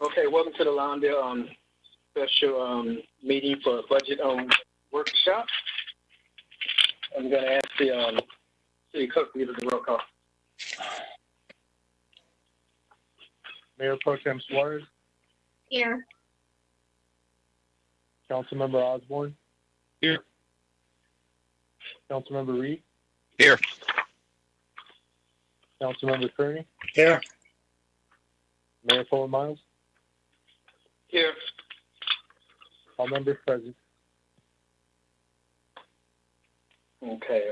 Okay, welcome to the Lawndale special meeting for budget workshop. I'm going to ask the city clerk to lead the roll call. Mayor Pro Tem Suarez. Here. Councilmember Osborne. Here. Councilmember Reed. Here. Councilmember Pruning. Here. Mayor Fuller Miles. Here. All members present. Okay,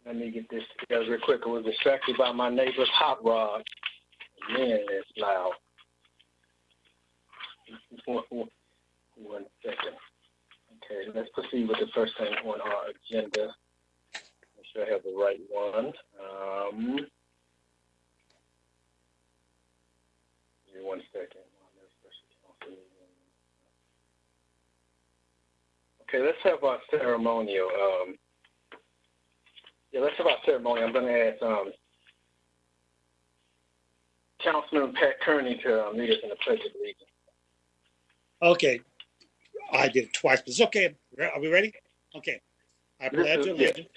let me get this together real quick. I was distracted by my neighbor's hot rod. Man, it's loud. 1 second. Okay, let's proceed with the first thing on our agenda. Make sure I have the right one. Give me 1 second. Okay, let's have our ceremonial. Let's have our ceremony. I'm going to ask Councilman Pat Kearney to lead us in the Pledge of Allegiance. Okay, I did it twice, but it's okay. Are we ready? Okay. I pledge allegiance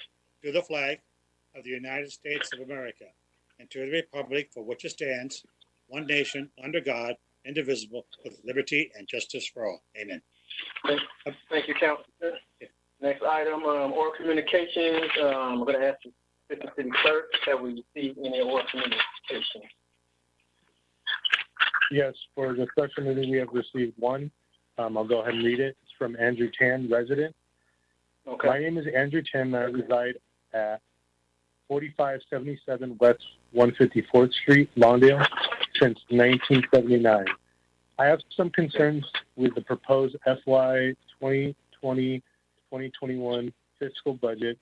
to the flag of the United States of America and to the republic for which it stands, one nation, under God, indivisible, with liberty and justice for all. Amen. Thank you, Councilman. Next item, oral communications. I'm going to ask the Assistant City Clerk that we receive any oral communications. Yes, for the special meeting, we have received one. I'll go ahead and read it. It's from Andrew Tan, resident. Okay. My name is Andrew Tan, and I reside at 4577 West 154th Street, Lawndale, since 1979. I have some concerns with the proposed FY 2020-2021 fiscal budget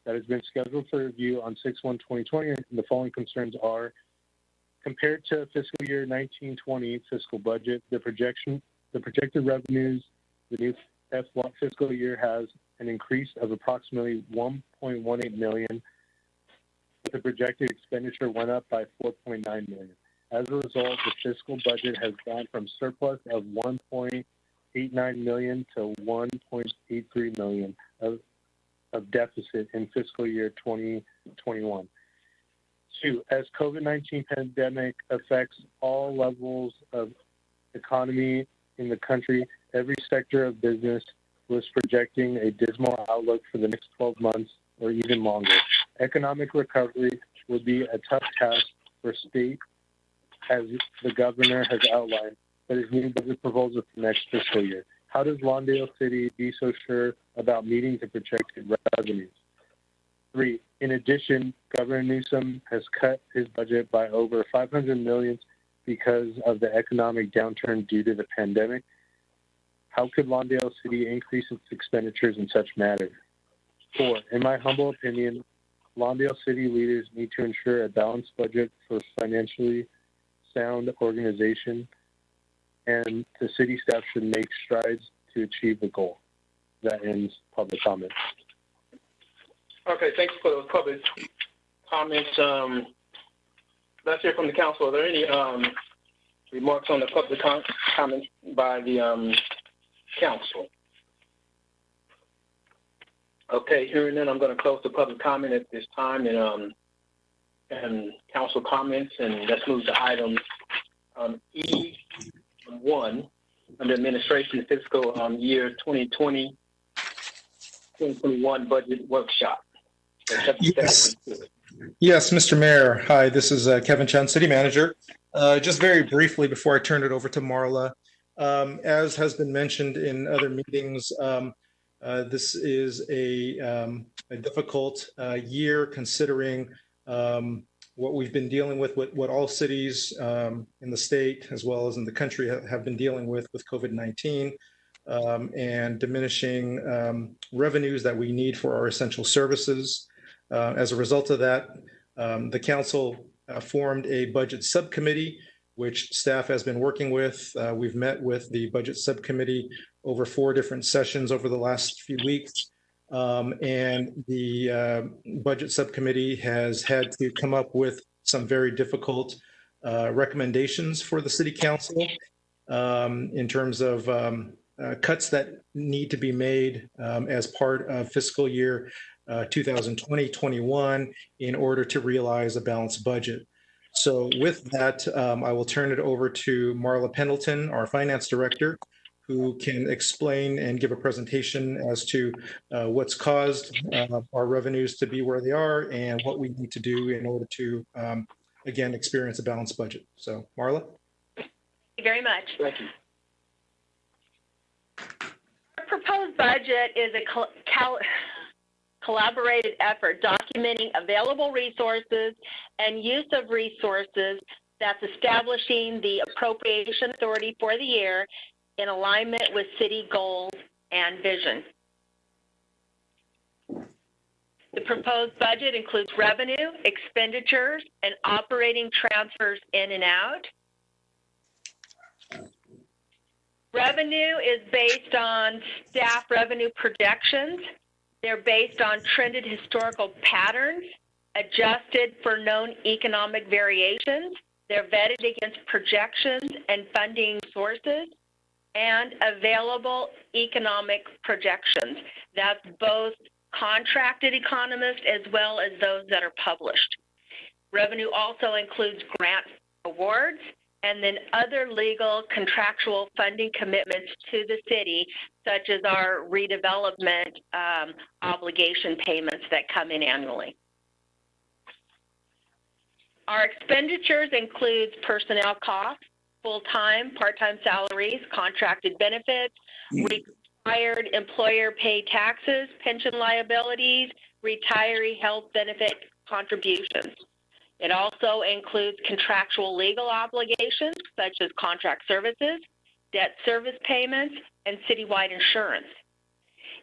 that has been scheduled for review on 6/1/2020, and the following concerns are: compared to fiscal year 1920 fiscal budget, the projected revenues the new fiscal year has an increase of approximately $1.18 million. The projected expenditure went up by $4.9 million. As a result, the fiscal budget has gone from surplus of $1.89 million to $1.83 million of deficit in fiscal year 2021. 2, as COVID-19 pandemic affects all levels of economy in the country, every sector of business was projecting a dismal outlook for the next 12 months or even longer. Economic recovery would be a tough task for state, as the governor has outlined, but his new budget proposal for next fiscal year. How does Lawndale City be so sure about meeting the projected revenues? 3, in addition, Governor Newsom has cut his budget by over $500 million because of the economic downturn due to the pandemic. How could Lawndale City increase its expenditures in such matter? 4, in my humble opinion, Lawndale City leaders need to ensure a balanced budget for financially sound organization, and the city staff should make strides to achieve the goal. That ends public comment. Okay, thank you for those public comments. Let's hear from the council. Are there any remarks on the public comments by the council? Okay, hearing none, I'm going to close the public comment at this time and council comments, and let's move to item E1 under administration fiscal year 2020-2021 budget workshop. Yes, Mr. Mayor. Hi, this is Kevin Chen, City Manager. Just very briefly before I turn it over to Marla, as has been mentioned in other meetings, this is a difficult year considering what we've been dealing with, what all cities in the state as well as in the country have been dealing with COVID-19 and diminishing revenues that we need for our essential services. As a result of that, the council formed a budget subcommittee, which staff has been working with. We've met with the budget subcommittee over 4 different sessions over the last few weeks. And the budget subcommittee has had to come up with some very difficult recommendations for the City Council in terms of cuts that need to be made as part of fiscal year 2020-21 in order to realize a balanced budget. So with that, I will turn it over to Marla Pendleton, our Finance Director, who can explain and give a presentation as to what's caused our revenues to be where they are and what we need to do in order to, again, experience a balanced budget. So, Marla? Thank you very much. Thank you. Our proposed budget is a collaborated effort documenting available resources and use of resources that's establishing the appropriation authority for the year in alignment with city goals and vision. The proposed budget includes revenue, expenditures, and operating transfers in and out. Revenue is based on staff revenue projections. They're based on trended historical patterns, adjusted for known economic variations. They're vetted against projections and funding sources and available economic projections. That's both contracted economists as well as those that are published. Revenue also includes grant awards and then other legal contractual funding commitments to the city, such as our redevelopment obligation payments that come in annually. Our expenditures includes personnel costs, full-time, part-time salaries, contracted benefits, required employer paid taxes, pension liabilities, retiree health benefit contributions. It also includes contractual legal obligations such as contract services, debt service payments, and citywide insurance.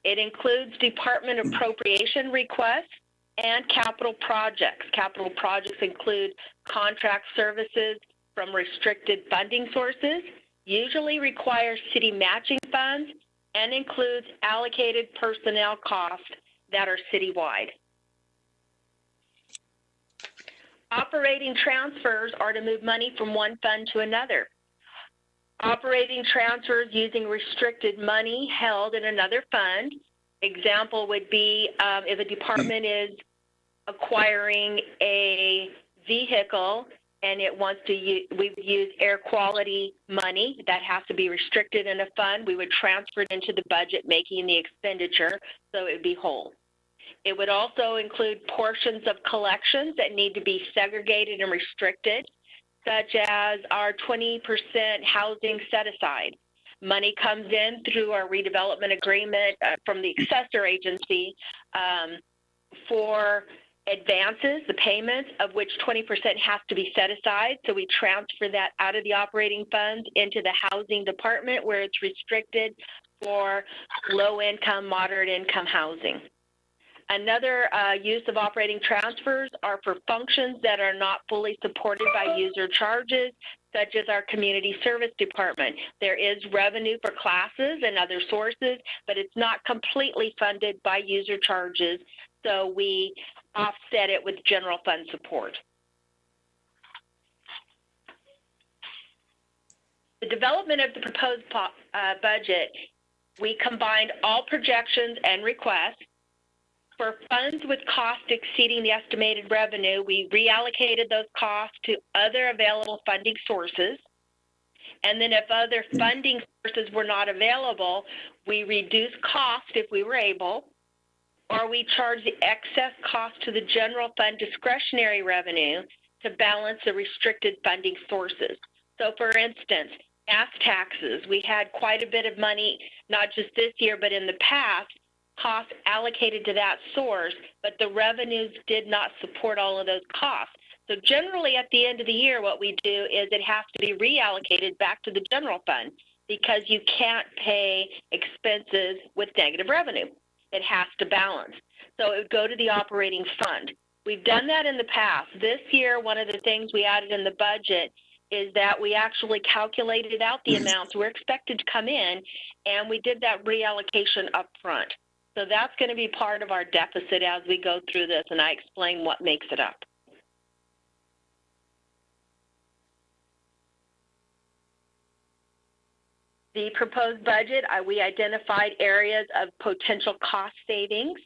It includes department appropriation requests and capital projects. Capital projects include contract services from restricted funding sources, usually require city matching funds, and includes allocated personnel costs that are citywide. Operating transfers are to move money from one fund to another. Operating transfers using restricted money held in another fund. Example would be if a department is acquiring a vehicle and it wants to use, we would use air quality money that has to be restricted in a fund. We would transfer it into the budget, making the expenditure so it would be whole. It would also include portions of collections that need to be segregated and restricted, such as our 20% housing set aside. Money comes in through our redevelopment agreement from the accessor agency for advances, the payments, of which 20% has to be set aside. So we transfer that out of the operating funds into the housing department where it's restricted for low income, moderate income housing. Another use of operating transfers are for functions that are not fully supported by user charges, such as our community service department. There is revenue for classes and other sources, but it's not completely funded by user charges, so we offset it with general fund support. The development of the proposed budget, we combined all projections and requests. For funds with cost exceeding the estimated revenue, we reallocated those costs to other available funding sources. And then if other funding sources were not available, we reduced cost if we were able, or we charged the excess cost to the general fund discretionary revenue to balance the restricted funding sources. So for instance, gas taxes, we had quite a bit of money, not just this year, but in the past, costs allocated to that source, but the revenues did not support all of those costs. So generally at the end of the year, what we do is it has to be reallocated back to the general fund because you can't pay expenses with negative revenue. It has to balance. So it would go to the operating fund. We've done that in the past. This year, one of the things we added in the budget is that we actually calculated out the amounts we're expected to come in, and we did that reallocation up front. So that's going to be part of our deficit as we go through this, and I explain what makes it up. The proposed budget, we identified areas of potential cost savings.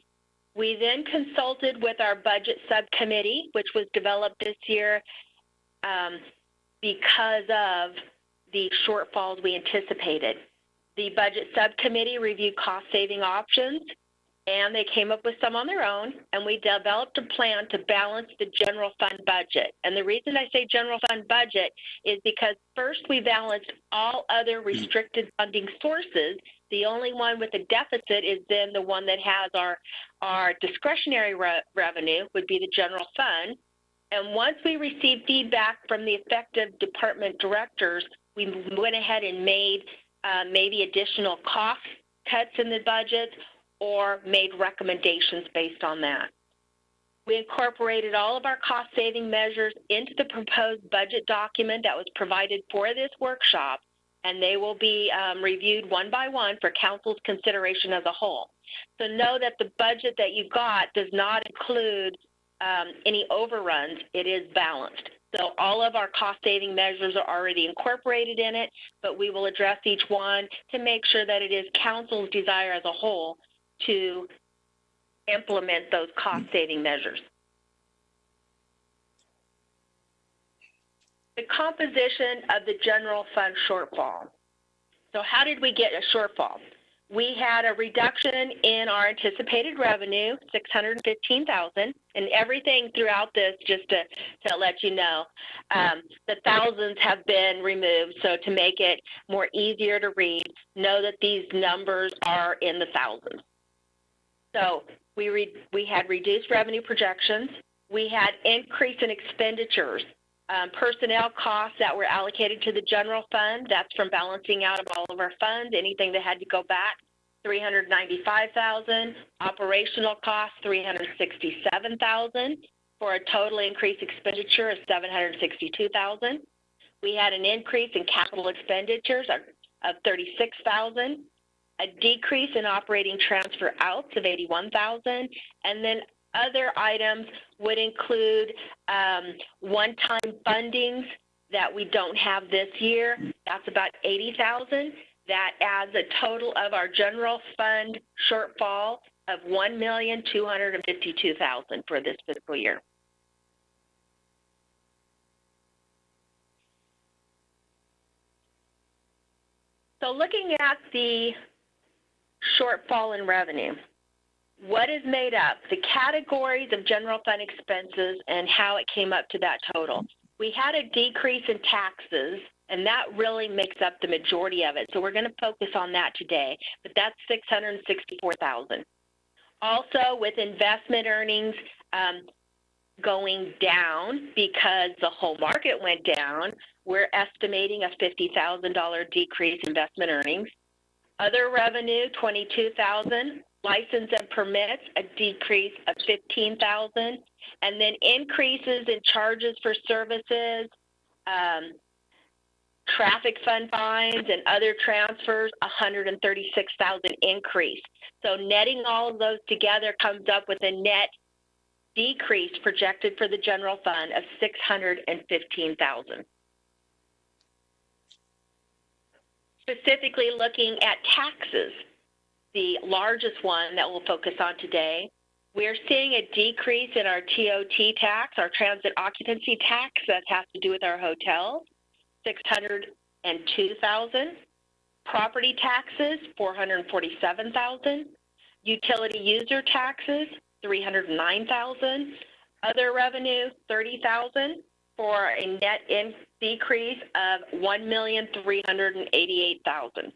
We then consulted with our budget subcommittee, which was developed this year because of the shortfalls we anticipated. The budget subcommittee reviewed cost-saving options, and they came up with some on their own, and we developed a plan to balance the general fund budget. And the reason I say general fund budget is because first we balanced all other restricted funding sources. The only one with a deficit is then the one that has our discretionary revenue would be the general fund. And once we received feedback from the effective department directors, we went ahead and made maybe additional cost cuts in the budget or made recommendations based on that. We incorporated all of our cost-saving measures into the proposed budget document that was provided for this workshop, and they will be reviewed one by one for council's consideration as a whole. So know that the budget that you got does not include any overruns. It is balanced. So all of our cost-saving measures are already incorporated in it, but we will address each one to make sure that it is council's desire as a whole to implement those cost-saving measures. The composition of the general fund shortfall. So how did we get a shortfall? We had a reduction in our anticipated revenue, $615,000, and everything throughout this, just to let you know, the thousands have been removed. So to make it more easier to read, know that these numbers are in the thousands. So we had reduced revenue projections. We had increase in expenditures. Personnel costs that were allocated to the general fund, that's from balancing out of all of our funds, anything that had to go back, $395,000. Operational costs, $367,000, for a total increased expenditure of $762,000. We had an increase in capital expenditures of $36,000, a decrease in operating transfer outs of $81,000, and then other items would include one-time fundings that we don't have this year. That's about $80,000. That adds a total of our general fund shortfall of $1,252,000 for this fiscal year. So looking at the shortfall in revenue, what is made up? The categories of general fund expenses and how it came up to that total. We had a decrease in taxes, and that really makes up the majority of it. So we're going to focus on that today, but that's $664,000. Also, with investment earnings going down because the whole market went down, we're estimating a $50,000 decrease in investment earnings. Other revenue, $22,000. License and permits, a decrease of $15,000, and then increases in charges for services, traffic fund fines, and other transfers, $136,000 increase. So netting all of those together comes up with a net decrease projected for the general fund of $615,000. Specifically looking at taxes, the largest one that we'll focus on today, we're seeing a decrease in our TOT tax, our transit occupancy tax that has to do with our hotels, $602,000. Property taxes, $447,000. Utility user taxes, $309,000. Other revenue, $30,000, for a net decrease of $1,388,000.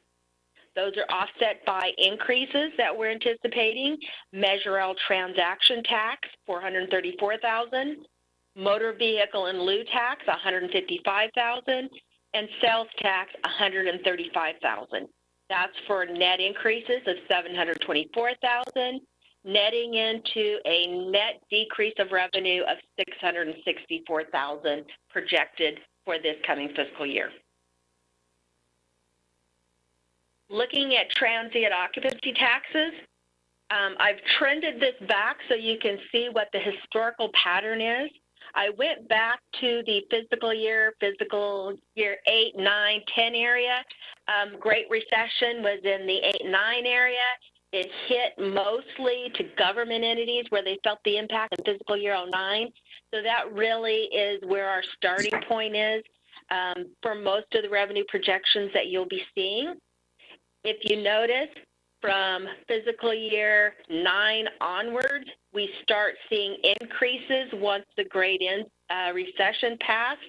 Those are offset by increases that we're anticipating. Measure L transaction tax, $434,000. Motor vehicle in lieu tax, $155,000. And sales tax, $135,000. That's for net increases of $724,000, netting into a net decrease of revenue of $664,000 projected for this coming fiscal year. Looking at transient occupancy taxes, I've trended this back so you can see what the historical pattern is. I went back to the fiscal year 8, 9, 10 area. Great Recession was in the 8, 9 area. It hit mostly to government entities where they felt the impact in fiscal year 09. So that really is where our starting point is for most of the revenue projections that you'll be seeing. If you notice, from fiscal year 9 onwards, we start seeing increases once the Great Recession passed.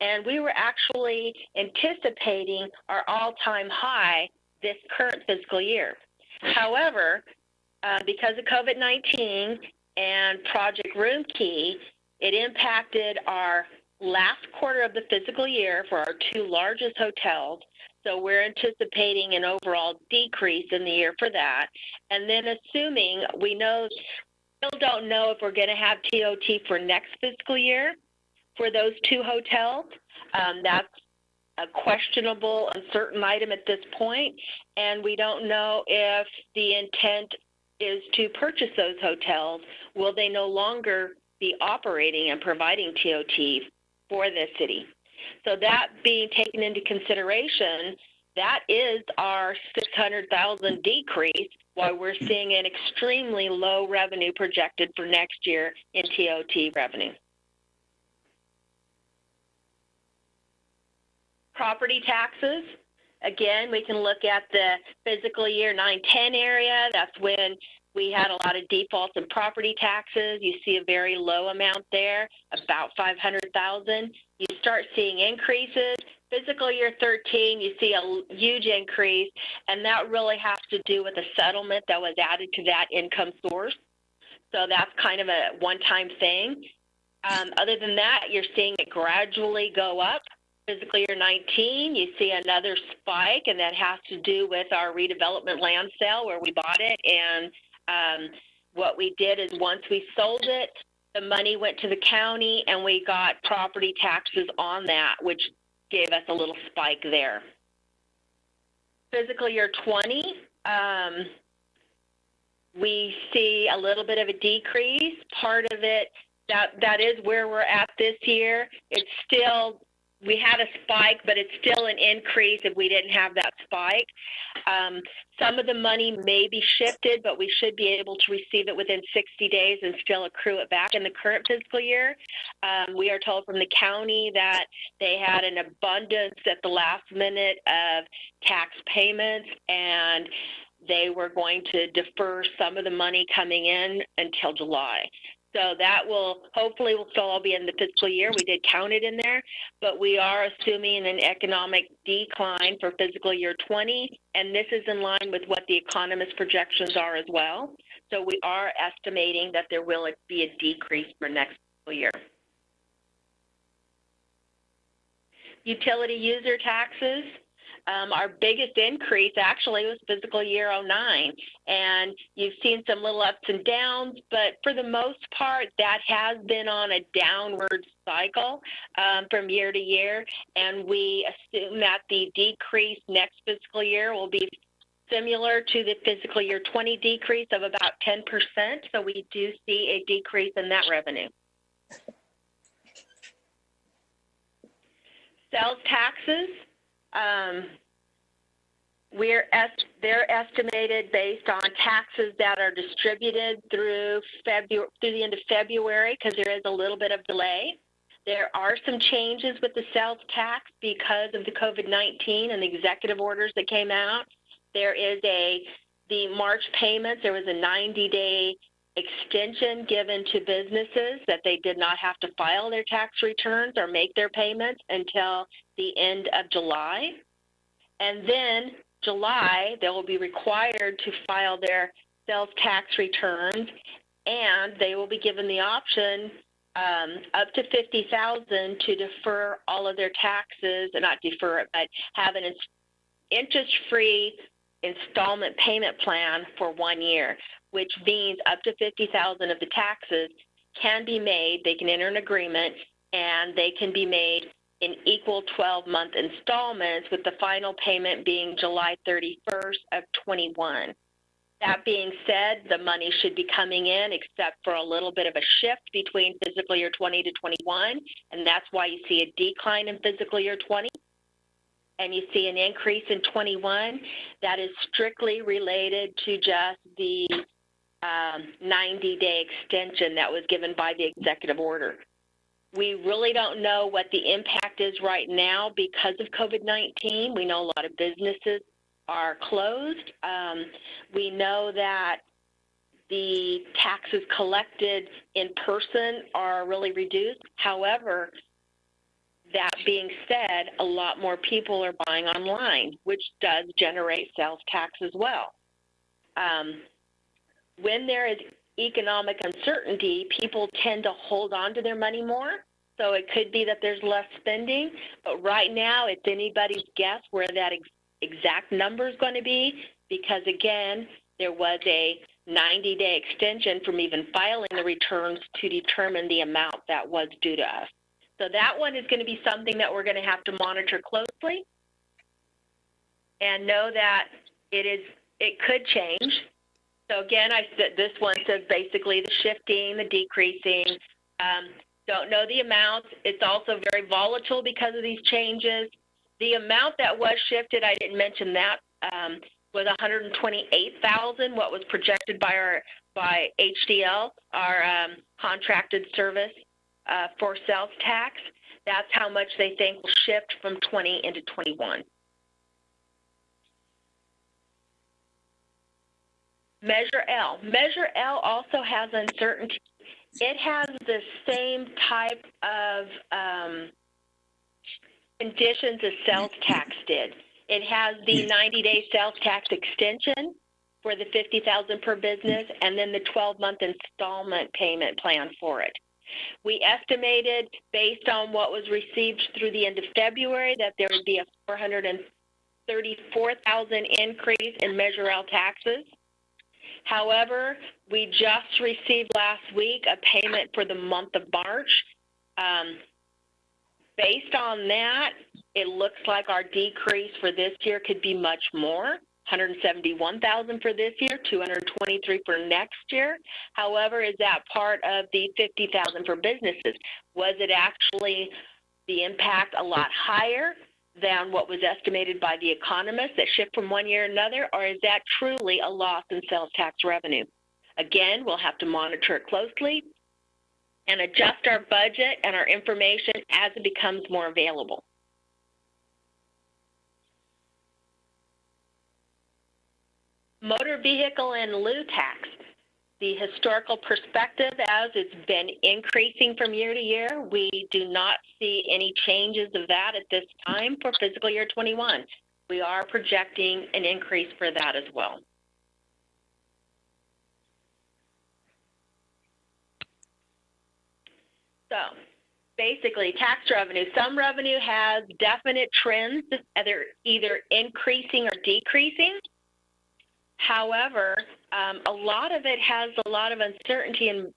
And we were actually anticipating our all-time high this current fiscal year. However, because of COVID-19 and Project Room Key, it impacted our last quarter of the fiscal year for our 2 largest hotels. So we're anticipating an overall decrease in the year for that. And then assuming still don't know if we're going to have TOT for next fiscal year for those 2 hotels. That's a questionable, uncertain item at this point, and we don't know if the intent is to purchase those hotels. Will they no longer be operating and providing TOT for the city? So that being taken into consideration, that is our $600,000 decrease, while we're seeing an extremely low revenue projected for next year in TOT revenue. Property taxes, again, we can look at the fiscal year 9-10 area. That's when we had a lot of defaults in property taxes. You see a very low amount there, about $500,000. You start seeing increases. Fiscal year 13, you see a huge increase, and that really has to do with a settlement that was added to that income source. So that's kind of a one-time thing. Other than that, you're seeing it gradually go up. Fiscal year 19, you see another spike, and that has to do with our redevelopment land sale where we bought it. And what we did is once we sold it, the money went to the county, and we got property taxes on that, which gave us a little spike there. Fiscal year 20, we see a little bit of a decrease. Part of it, that is where we're at this year. It's still, we had a spike, but it's still an increase if we didn't have that spike. Some of the money may be shifted, but we should be able to receive it within 60 days and still accrue it back in the current fiscal year. We are told from the county that they had an abundance at the last minute of tax payments, and they were going to defer some of the money coming in until July. So that will hopefully will still all be in the fiscal year. We did count it in there, but we are assuming an economic decline for fiscal year 20, and this is in line with what the economist projections are as well. So we are estimating that there will be a decrease for next fiscal year. Utility user taxes. Our biggest increase actually was fiscal year 09, and you've seen some little ups and downs, but for the most part, that has been on a downward cycle from year to year, and we assume that the decrease next fiscal year will be similar to the fiscal year 20 decrease of about 10%, so we do see a decrease in that revenue. Sales taxes. They're estimated based on taxes that are distributed through the end of February, because there is a little bit of delay. There are some changes with the sales tax because of the COVID-19 and the executive orders that came out. There is the March payments, there was a 90-day extension given to businesses that they did not have to file their tax returns or make their payments until the end of July. And then July, they will be required to file their sales tax returns, and they will be given the option up to $50,000 to defer all of their taxes, and not defer it, but have an interest-free installment payment plan for 1 year, which means up to $50,000 of the taxes can be made. They can enter an agreement, and they can be made in equal 12-month installments, with the final payment being July 31st of 21. That being said, the money should be coming in except for a little bit of a shift between fiscal year 20 to 21, and that's why you see a decline in fiscal year 20, and you see an increase in 21. That is strictly related to just the 90-day extension that was given by the executive order. We really don't know what the impact is right now because of COVID-19. We know a lot of businesses are closed. We know that the taxes collected in person are really reduced. However, that being said, a lot more people are buying online, which does generate sales tax as well. When there is economic uncertainty, people tend to hold on to their money more. So it could be that there's less spending, but right now it's anybody's guess where that exact number is going to be, because again, there was a 90-day extension from even filing the returns to determine the amount that was due to us. So that one is going to be something that we're going to have to monitor closely and know that it could change. So again, this one says basically the shifting, the decreasing, don't know the amounts. It's also very volatile because of these changes. The amount that was shifted, I didn't mention that, was $128,000, what was projected by HDL, our contracted service for sales tax. That's how much they think will shift from 20 into 21. Measure L. Measure L also has uncertainty. It has the same type of conditions as sales tax did. It has the 90-day sales tax extension for the $50,000 per business, and then the 12-month installment payment plan for it. We estimated, based on what was received through the end of February, that there would be a $434,000 increase in Measure L taxes. However, we just received last week a payment for the month of March. Based on that, it looks like our decrease for this year could be much more, $171,000 for this year, $223,000 for next year. However, is that part of the $50,000 for businesses? Was it actually the impact a lot higher than what was estimated by the economists that shift from one year to another, or is that truly a loss in sales tax revenue? Again, we'll have to monitor it closely and adjust our budget and our information as it becomes more available. Motor vehicle In-Lieu tax. The historical perspective, as it's been increasing from year to year, we do not see any changes of that at this time for fiscal year 21. We are projecting an increase for that as well. So basically, tax revenue. Some revenue has definite trends, either increasing or decreasing. However, a lot of it has a lot of uncertainty and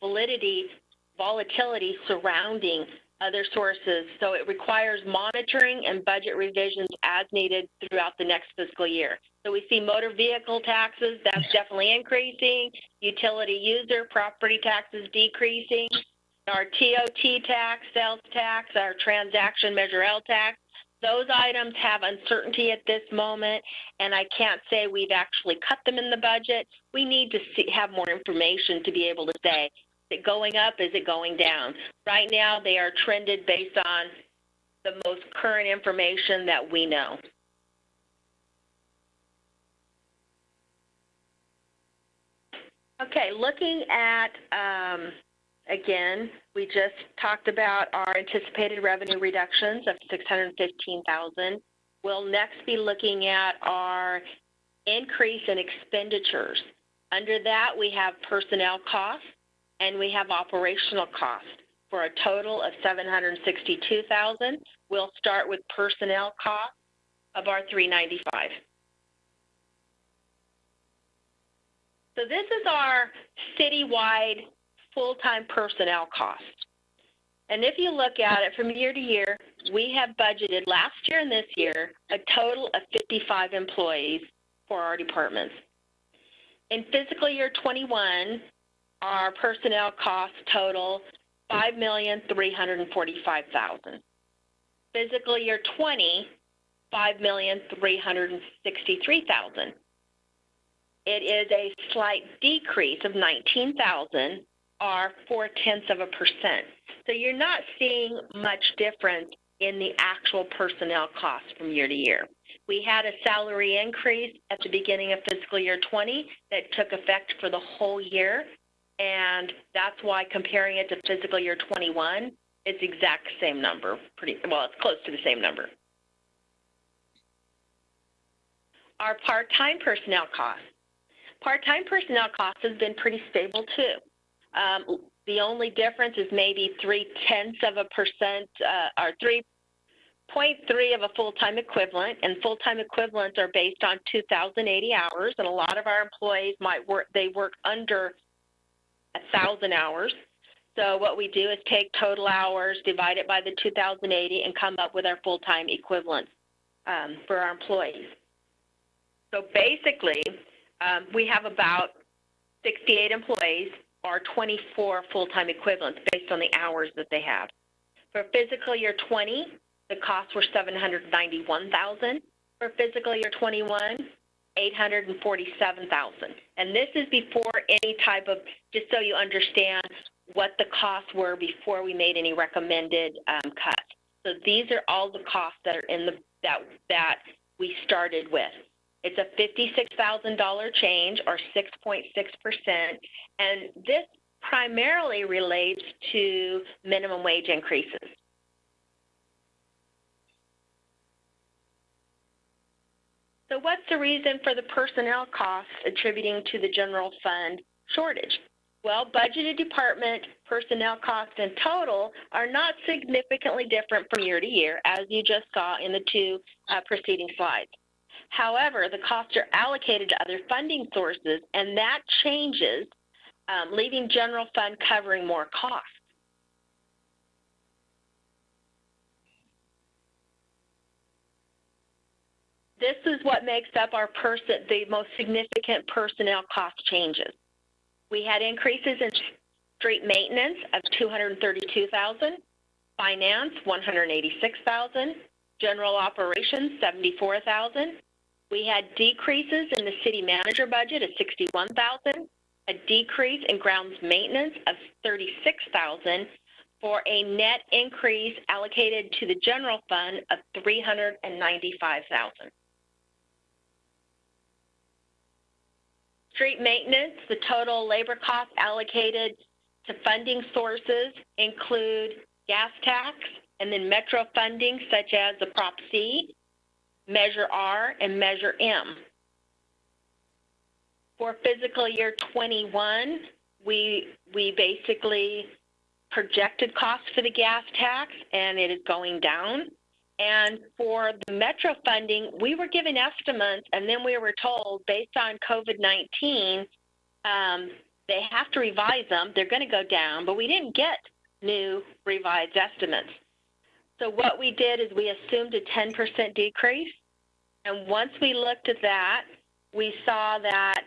volatility surrounding other sources. So it requires monitoring and budget revisions as needed throughout the next fiscal year. So we see motor vehicle taxes, that's definitely increasing. Utility user property taxes decreasing. Our TOT tax, sales tax, our transaction Measure L tax, those items have uncertainty at this moment, and I can't say we've actually cut them in the budget. We need to have more information to be able to say, is it going up, is it going down? Right now, they are trended based on the most current information that we know. Okay, looking at again, we just talked about our anticipated revenue reductions of $615,000. We'll next be looking at our increase in expenditures. Under that, we have personnel costs and we have operational costs for a total of $762,000. We'll start with personnel costs of our $395,000. So this is our citywide full-time personnel costs. And if you look at it from year to year, we have budgeted last year and this year a total of 55 employees for our departments. In fiscal year 21, our personnel costs total $5,345,000. Fiscal year 20, $5,363,000. It is a slight decrease of $19,000, or 0.4%. So you're not seeing much difference in the actual personnel costs from year to year. We had a salary increase at the beginning of fiscal year 20 that took effect for the whole year, and that's why comparing it to fiscal year 21, it's exact same number. It's close to the same number. Our part-time personnel costs. Part-time personnel costs has been pretty stable too. The only difference is maybe 0.3%, or 3.3 of a full-time equivalent, and full-time equivalents are based on 2,080 hours, and a lot of our employees work under 1,000 hours. So what we do is take total hours, divide it by the 2,080, and come up with our full-time equivalents for our employees. So basically, we have about 68 employees, or 24 full-time equivalents based on the hours that they have. For fiscal year 20, the costs were $791,000. For fiscal year 21, $847,000. And this is before any type of, just so you understand what the costs were before we made any recommended cuts. So these are all the costs that are in that we started with. It's a $56,000 change, or 6.6%, and this primarily relates to minimum wage increases. So what's the reason for the personnel costs attributing to the general fund shortage? Well, budgeted department personnel costs in total are not significantly different from year to year, as you just saw in the two preceding slides. However, the costs are allocated to other funding sources, and that changes, leaving general fund covering more costs. This is what makes up the most significant personnel cost changes. We had increases in street maintenance of $232,000, finance $186,000, general operations $74,000. We had decreases in the city manager budget of $61,000, a decrease in grounds maintenance of $36,000, for a net increase allocated to the general fund of $395,000. Street maintenance, the total labor costs allocated to funding sources include gas tax, and then metro funding such as the Prop C, Measure R, and Measure M. For fiscal year 21, we basically projected costs for the gas tax, and it is going down. And for the metro funding, we were given estimates, and then we were told, based on COVID-19, they have to revise them. They're going to go down, but we didn't get new revised estimates. So what we did is we assumed a 10% decrease, and once we looked at that, we saw that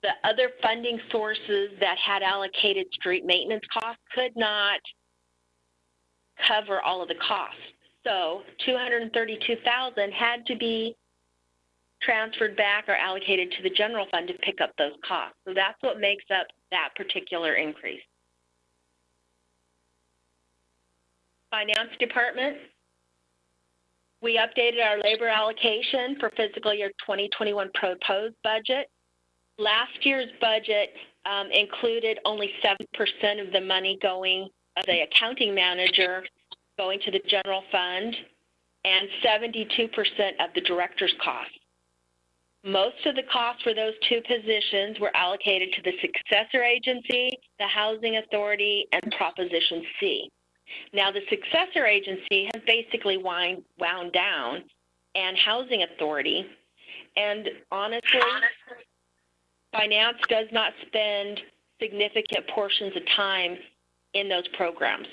the other funding sources that had allocated street maintenance costs could not cover all of the costs. So $232,000 had to be transferred back or allocated to the general fund to pick up those costs. So that's what makes up that particular increase. Finance department, we updated our labor allocation for fiscal year 2021 proposed budget. Last year's budget included only 7% of the money going, the accounting manager going to the general fund, and 72% of the director's costs. Most of the costs for those two positions were allocated to the successor agency, the housing authority, and Proposition C. Now, the successor agency has basically wound down, and housing authority, and honestly, finance does not spend significant portions of time in those programs.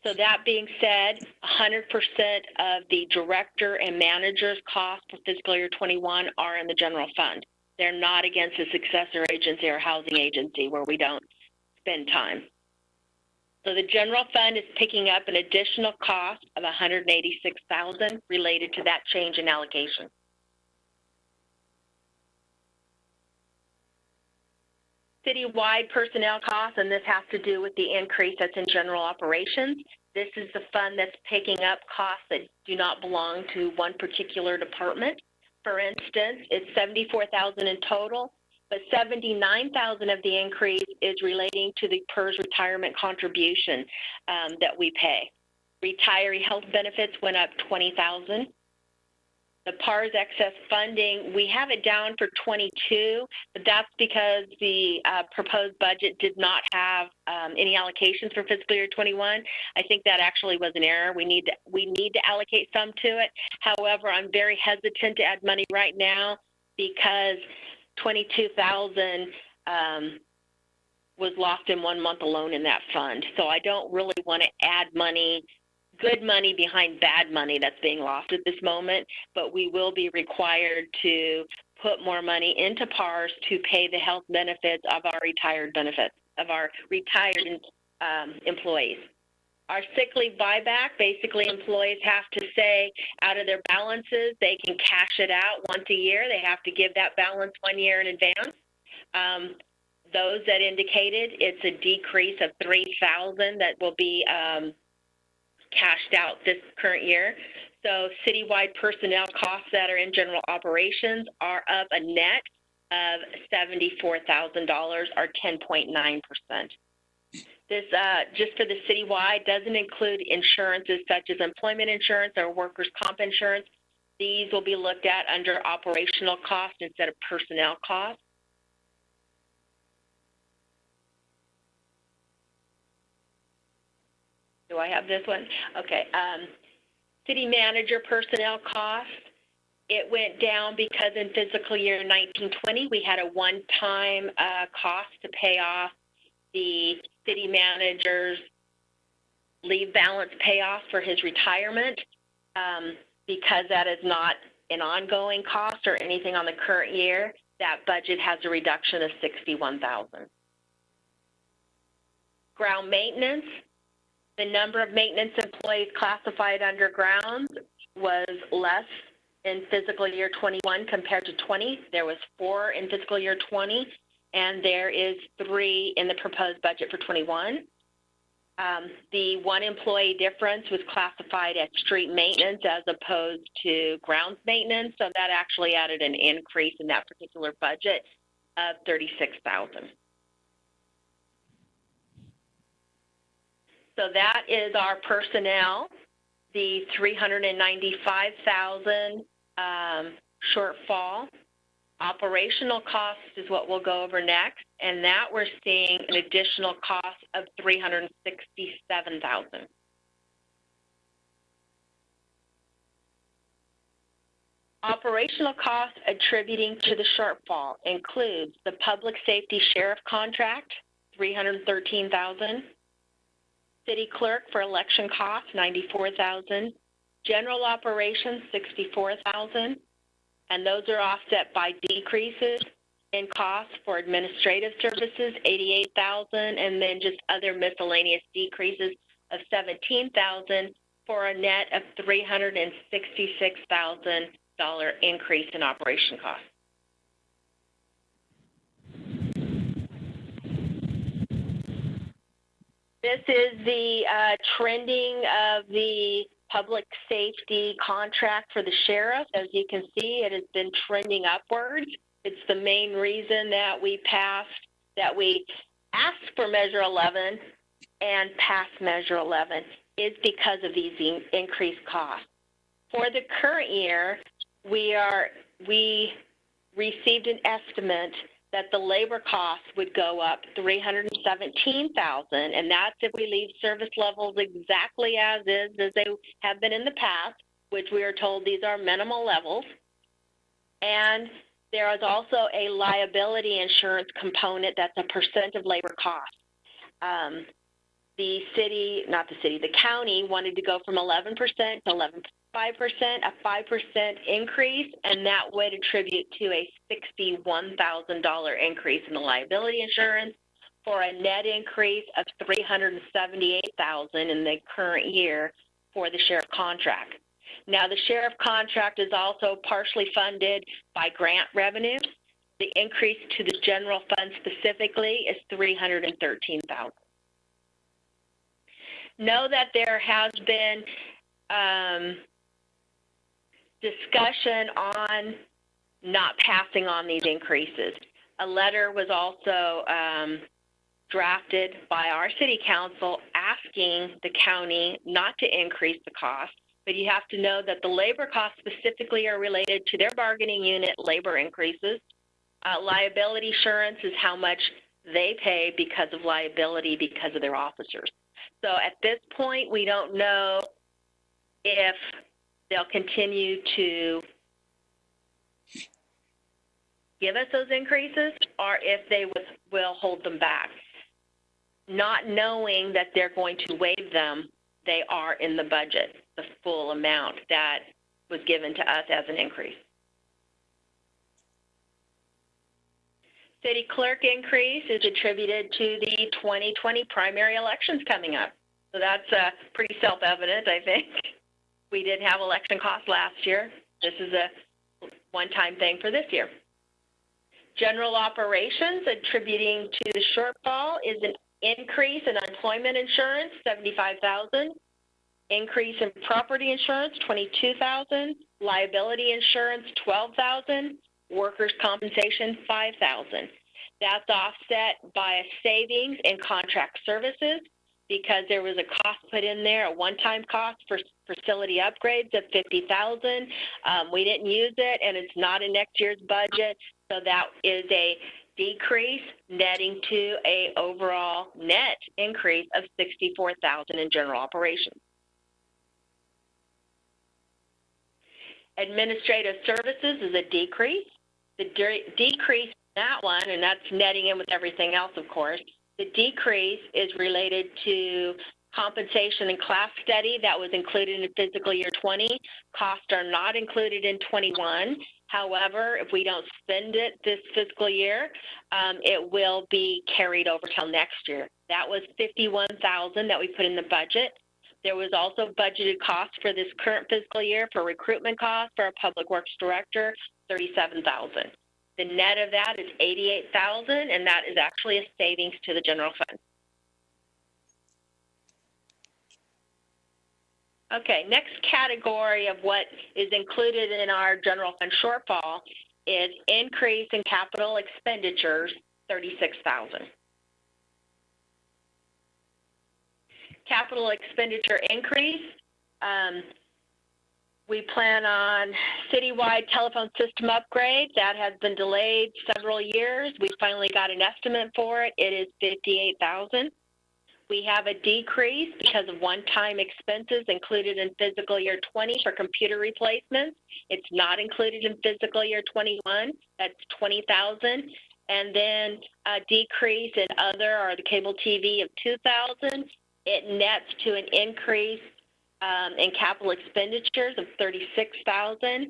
So that being said, 100% of the director and manager's costs for fiscal year 21 are in the general fund. They're not against a successor agency or housing agency where we don't spend time. So the general fund is picking up an additional cost of $186,000 related to that change in allocation. Citywide personnel costs, and this has to do with the increase that's in general operations. This is the fund that's picking up costs that do not belong to one particular department. For instance, it's $74,000 in total, but $79,000 of the increase is relating to the PERS retirement contribution that we pay. Retiree health benefits went up $20,000. The PARS excess funding, we have it down for 22, but that's because the proposed budget did not have any allocations for fiscal year 21. I think that actually was an error. We need to allocate some to it. However, I'm very hesitant to add money right now because 22,000 was lost in 1 month alone in that fund. So I don't really want to add money, good money behind bad money that's being lost at this moment, but we will be required to put more money into PARS to pay the health benefits of our retired employees. Our sick leave buyback, basically employees have to say out of their balances, they can cash it out once a year. They have to give that balance 1 year in advance. Those that indicated, it's a decrease of $3,000 that will be cashed out this current year. So citywide personnel costs that are in general operations are up a net of $74,000 or 10.9%. This, just for the citywide, doesn't include insurances such as employment insurance or workers' comp insurance. These will be looked at under operational costs instead of personnel costs. Do I have this one? Okay. City manager personnel costs. It went down because in fiscal year 1920, we had a one-time cost to pay off the city manager's leave balance payoff for his retirement. Because that is not an ongoing cost or anything on the current year, that budget has a reduction of $61,000. Ground maintenance. The number of maintenance employees classified under grounds was less in fiscal year 21 compared to 20. There was 4 in fiscal year 20, and there is 3 in the proposed budget for 21. The 1 employee difference was classified as street maintenance as opposed to grounds maintenance, so that actually added an increase in that particular budget of $36,000. So that is our personnel, the $395,000 shortfall. Operational costs is what we'll go over next, and that we're seeing an additional cost of $367,000. Operational costs attributing to the shortfall includes the public safety sheriff contract, $313,000. City clerk for election costs, $94,000. General operations, $64,000. And those are offset by decreases in costs for administrative services, $88,000, and then just other miscellaneous decreases of $17,000 for a net of $366,000 increase in operation costs. This is the trending of the public safety contract for the sheriff. As you can see, it has been trending upwards. It's the main reason that we asked for Measure 11 and passed Measure 11 is because of these increased costs. For the current year, we received an estimate that the labor costs would go up $317,000, and that's if we leave service levels exactly as is, as they have been in the past, which we are told these are minimal levels. And there is also a liability insurance component that's a percent of labor cost. The county wanted to go from 11% to a 5% increase, and that would attribute to a $61,000 increase in the liability insurance for a net increase of $378,000 in the current year for the sheriff contract. Now, the sheriff contract is also partially funded by grant revenue. The increase to the general fund specifically is $313,000. Know that there has been discussion on not passing on these increases. A letter was also drafted by our city council asking the county not to increase the cost, but you have to know that the labor costs specifically are related to their bargaining unit labor increases. Liability insurance is how much they pay because of liability because of their officers. So at this point, we don't know if they'll continue to give us those increases or if they will hold them back. Not knowing that they're going to waive them, they are in the budget, the full amount that was given to us as an increase. City clerk increase is attributed to the 2020 primary elections coming up. So that's pretty self-evident, I think. We did have election costs last year. This is a one-time thing for this year. General operations attributing to the shortfall is an increase in unemployment insurance, $75,000. Increase in property insurance, $22,000. Liability insurance, $12,000. Workers' compensation, $5,000. That's offset by a savings in contract services because there was a cost put in there, a one-time cost for facility upgrades of $50,000. We didn't use it, and it's not in next year's budget, so that is a decrease, netting to a overall net increase of $64,000 in general operations. Administrative services is a decrease. The decrease in that one, and that's netting in with everything else, of course, the decrease is related to compensation and class study that was included in fiscal year 20. Costs are not included in 21. However, if we don't spend it this fiscal year, it will be carried over till next year. That was $51,000 that we put in the budget. There was also budgeted costs for this current fiscal year for recruitment costs for our public works director, $37,000. The net of that is $88,000, and that is actually a savings to the general fund. Okay, next category of what is included in our general fund shortfall is increase in capital expenditures, $36,000. Capital expenditure increase, we plan on citywide telephone system upgrade. That has been delayed several years. We finally got an estimate for it. It is $58,000. We have a decrease because of one-time expenses included in fiscal year 20 for computer replacements. It's not included in fiscal year 21. That's $20,000. And then a decrease in other or the cable TV of $2,000. It nets to an increase in capital expenditures of $36,000.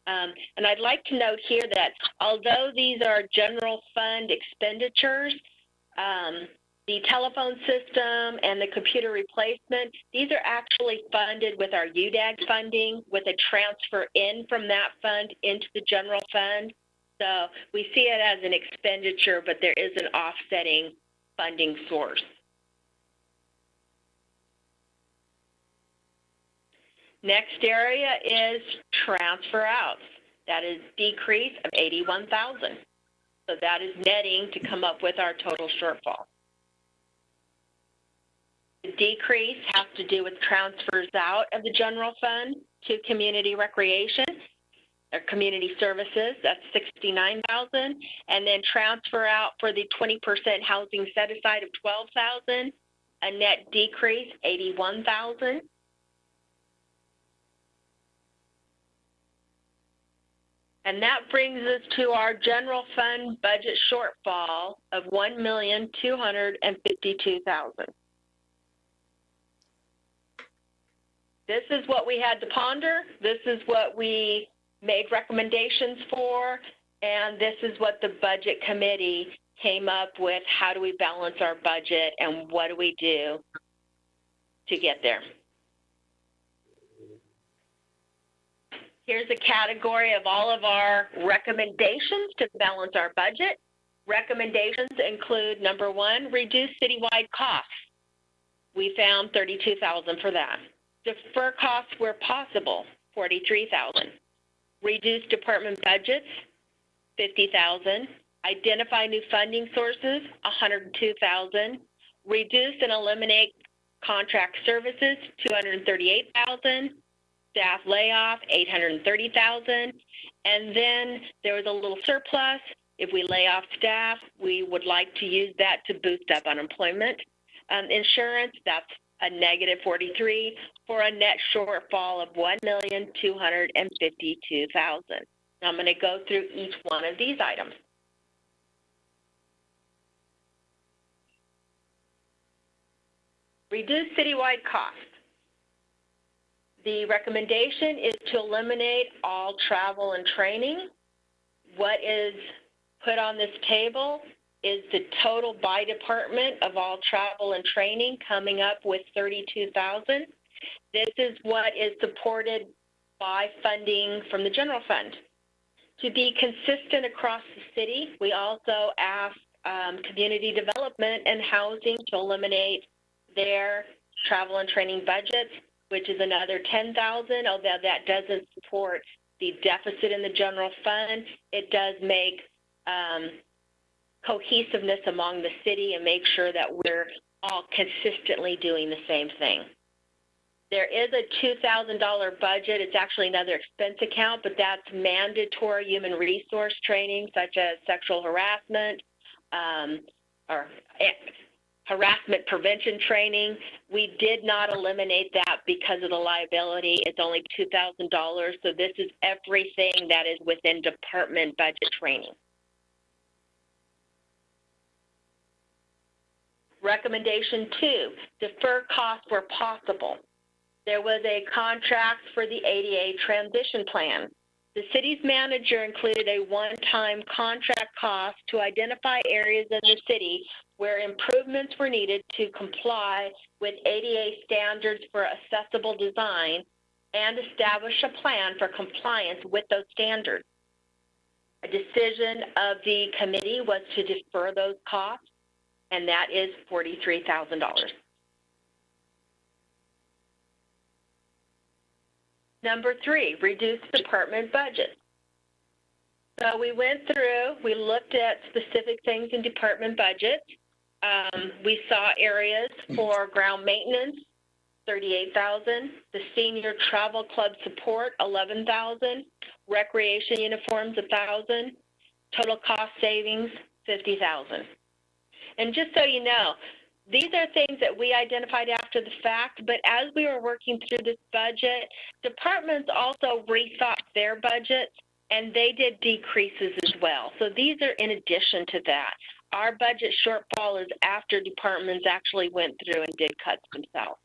And I'd like to note here that although these are general fund expenditures, the telephone system and the computer replacement, these are actually funded with our UDAG funding with a transfer in from that fund into the general fund. So we see it as an expenditure, but there is an offsetting funding source. Next area is transfer outs. That is decrease of $81,000. So that is netting to come up with our total shortfall. The decrease has to do with transfers out of the general fund to community recreation or community services. That's $69,000, and then transfer out for the 20% housing set aside of $12,000. A net decrease $81,000. And that brings us to our general fund budget shortfall of $1,252,000. this is what we had to ponder, this is what we made recommendations for, and this is what the budget committee came up with. How do we balance our budget, and what do we do to get there? Here's a category of all of our recommendations to balance our budget. Recommendations include, number one, reduce citywide costs. We found $32,000 for that. Defer costs where possible, $43,000. Reduce department budgets, $50,000. Identify new funding sources, $102,000. Reduce and eliminate contract services, $238,000. Staff layoff, $830,000. And then there was a little surplus. If we lay off staff, we would like to use that to boost up unemployment. Insurance, that's a negative $43,000 for a net shortfall of $1,252,000. Now I'm going to go through each one of these items. Reduce citywide costs. The recommendation is to eliminate all travel and training. What is put on this table is the total by department of all travel and training, coming up with $32,000. This is what is supported by funding from the general fund. To be consistent across the city, we also asked community development and housing to eliminate their travel and training budgets, which is another $10,000, although that doesn't support the deficit in the general fund. It does make cohesiveness among the city and make sure that we're all consistently doing the same thing. There is a $2,000 budget. It's actually another expense account, but that's mandatory human resource training, such as sexual harassment or harassment prevention training. We did not eliminate that because of the liability. It's only $2,000, so this is everything that is within department budget training. Recommendation 2, defer costs where possible. There was a contract for the ADA transition plan. The city's manager included a one-time contract cost to identify areas in the city where improvements were needed to comply with ADA standards for accessible design and establish a plan for compliance with those standards. A decision of the committee was to defer those costs, and that is $43,000. Number 3, reduce department budget. So we went through, we looked at specific things in department budget. We saw areas for ground maintenance, $38,000. The senior travel club support, $11,000. Recreation uniforms, $1,000. Total cost savings, $50,000. And just so you know, these are things that we identified after the fact, but as we were working through this budget, departments also rethought their budgets, and they did decreases as well. So these are in addition to that. Our budget shortfall is after departments actually went through and did cuts themselves.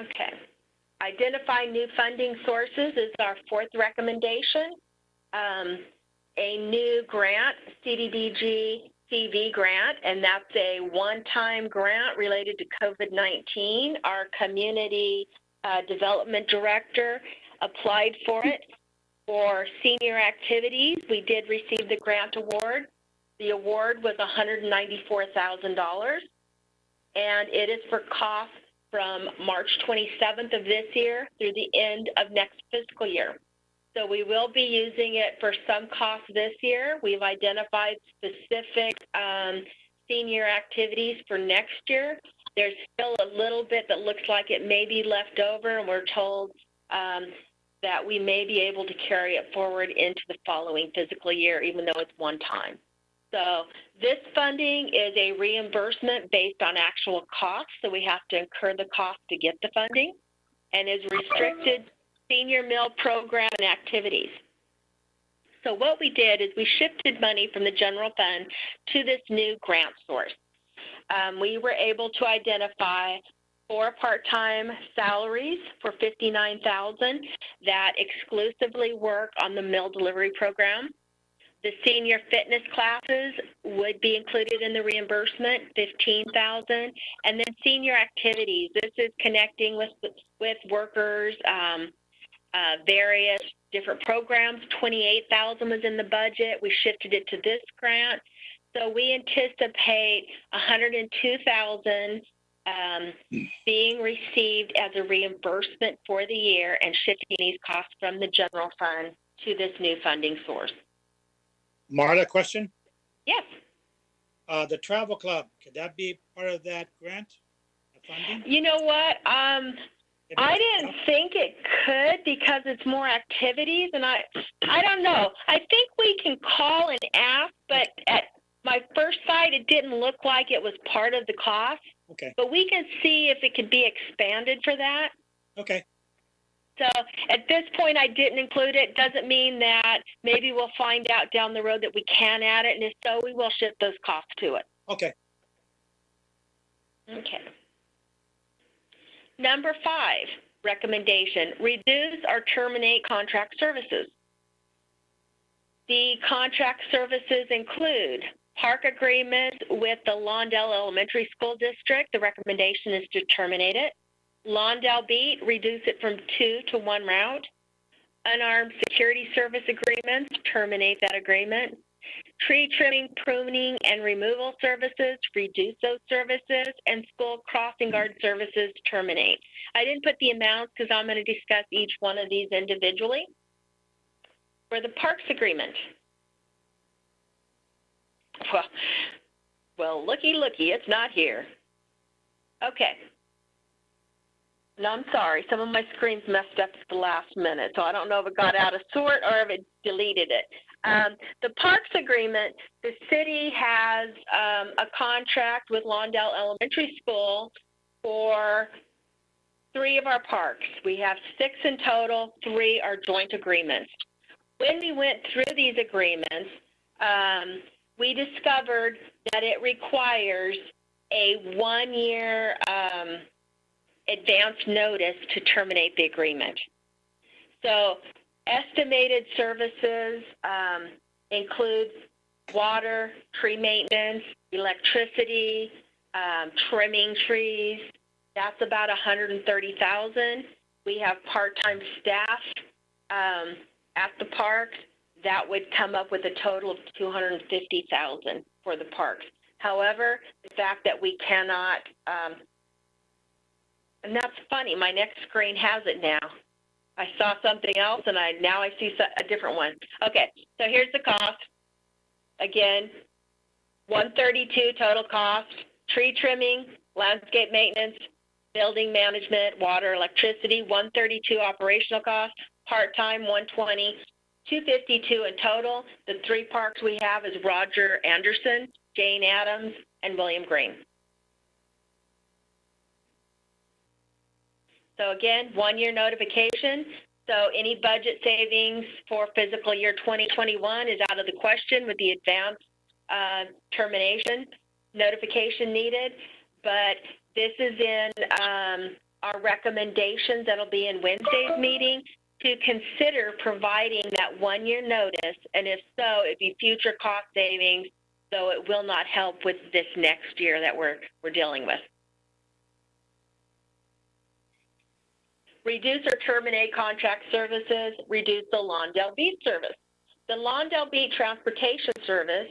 Okay. Identify new funding sources is our 4th recommendation. A new grant, CDBG CV grant, and that's a one-time grant related to COVID-19. Our community development director applied for it for senior activities. We did receive the grant award. The award was $194,000, and it is for costs from March 27th of this year through the end of next fiscal year. So we will be using it for some costs this year. We've identified specific senior activities for next year. There's still a little bit that looks like it may be left over, and we're told that we may be able to carry it forward into the following fiscal year, even though it's one time. So this funding is a reimbursement based on actual costs, so we have to incur the cost to get the funding, and is restricted senior meal program and activities. So what we did is we shifted money from the general fund to this new grant source. we were able to identify 4 part-time salaries for $59,000 that exclusively work on the meal delivery program. The senior fitness classes would be included in the reimbursement, $15,000, and then senior activities. This is connecting with workers, various different programs. $28,000 was in the budget. We shifted it to this grant, so we anticipate $102,000 being received as a reimbursement for the year and shifting these costs from the general fund to this new funding source. Marla, question? Yes. The travel club, could that be part of that grant funding? You know what? I didn't think it could because it's more activities, and I don't know. I think we can call and ask, but at my first sight, it didn't look like it was part of the cost. Okay. But we can see if it could be expanded for that. Okay. So at this point, I didn't include it. Doesn't mean that maybe we'll find out down the road that we can add it, and if so, we will shift those costs to it. Okay. Okay. Number 5, recommendation, reduce or terminate contract services. The contract services include park agreements with the Lawndale Elementary School District. The recommendation is to terminate it. Lawndale Beat, reduce it from 2 to 1 route. Unarmed security service agreements, terminate that agreement. Tree trimming, pruning, and removal services, reduce those services. And school crossing guard services, terminate. I didn't put the amounts because I'm going to discuss each one of these individually. For the parks agreement, well, looky, it's not here. Okay. No, I'm sorry. Some of my screens messed up at the last minute, so I don't know if it got out of sort or if it deleted it. The parks agreement, the city has a contract with Lawndale Elementary School for 3 of our parks. We have 6 in total, 3 are joint agreements. When we went through these agreements, we discovered that it requires a 1-year advance notice to terminate the agreement. So estimated services include water, tree maintenance, electricity, trimming trees. That's about $130,000. We have part-time staff at the parks. That would come up with a total of $250,000 for the parks. However, the fact that we cannot, and that's funny, my next screen has it now. I saw something else, and now I see a different one. Okay, so here's the cost. Again, $132 total cost, tree trimming, landscape maintenance, building management, water, electricity, $132 operational cost, part-time $120, $252 in total. The 3 parks we have is Roger Anderson, Jane Addams, and William Green. So again, 1-year notification. So any budget savings for fiscal year 2021 is out of the question with the advance termination notification needed. But this is in our recommendations that'll be in Wednesday's meeting to consider providing that 1-year notice. And if so, it'd be future cost savings, so it will not help with this next year that we're dealing with. Reduce or terminate contract services, reduce the Lawndale Beat service. The Lawndale Beat transportation service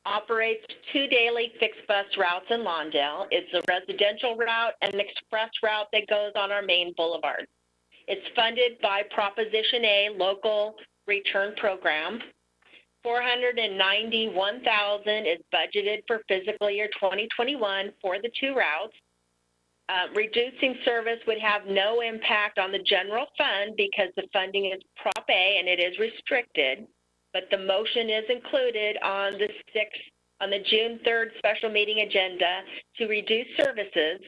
operates 2 daily fixed bus routes in Lawndale. It's a residential route and an express route that goes on our main boulevard. It's funded by Proposition A local return program. $491,000 is budgeted for fiscal year 2021 for the 2 routes. Reducing service would have no impact on the general fund because the funding is Prop A and it is restricted, but the motion is included on the June 3rd special meeting agenda to reduce services,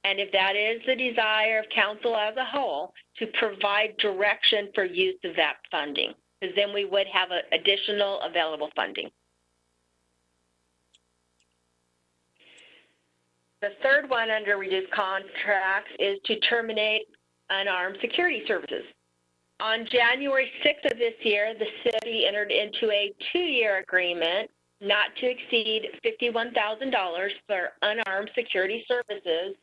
and if that is the desire of council as a whole, to provide direction for use of that funding, because then we would have additional available funding. The third one under reduced contracts is to terminate unarmed security services. On January 6th of this year, the city entered into a 2-year agreement not to exceed $51,000 for unarmed security services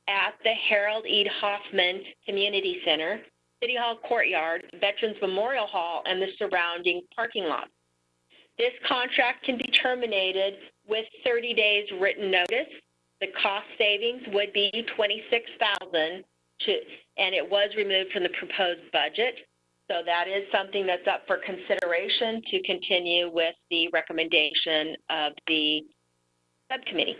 at the Harold E. Hoffman Community Center, City Hall Courtyard, Veterans Memorial Hall, and the surrounding parking lot. This contract can be terminated with 30 days written notice. The cost savings would be $26,000, and it was removed from the proposed budget. So that is something that's up for consideration to continue with the recommendation of the subcommittee.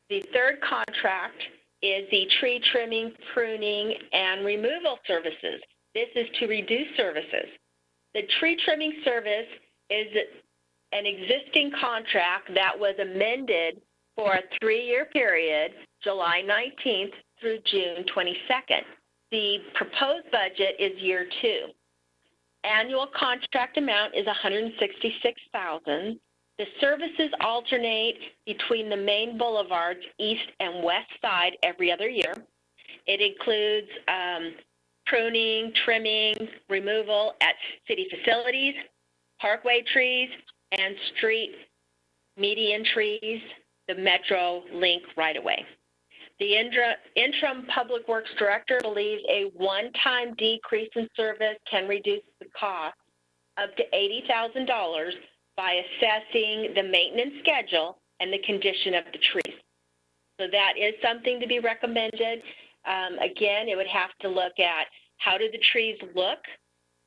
The third contract is the tree trimming, pruning, and removal services. This is to reduce services. The tree trimming service is an existing contract that was amended for a 3-year period, July 19th through June 22nd. The proposed budget is year 2. Annual contract amount is $166,000. The services alternate between the main boulevards, east and west side, every other year. It includes pruning, trimming, removal at city facilities, parkway trees, and street median trees, the Metro Link right-of-way. The interim Public Works Director believes a one-time decrease in service can reduce the cost up to $80,000 by assessing the maintenance schedule and the condition of the trees. So that is something to be recommended. Again, it would have to look at how do the trees look,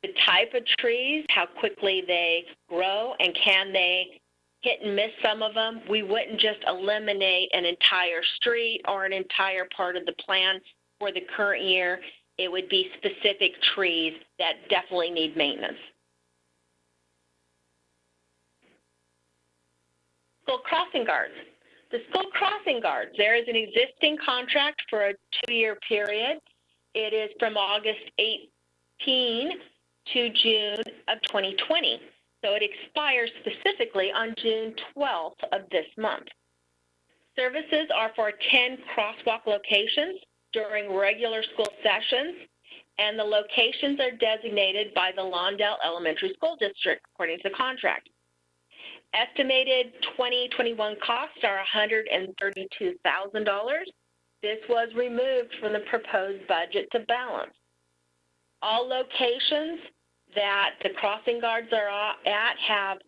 the type of trees, how quickly they grow, and can they hit and miss some of them. We wouldn't just eliminate an entire street or an entire part of the plan for the current year. It would be specific trees that definitely need maintenance. School crossing guards. The school crossing guards, there is an existing contract for a 2-year period. It is from August 18 to June of 2020. So it expires specifically on June 12th of this month. Services are for 10 crosswalk locations during regular school sessions, and the locations are designated by the Lawndale Elementary School District, according to the contract. Estimated 2021 costs are $132,000. This was removed from the proposed budget to balance. All locations that the crossing guards are at have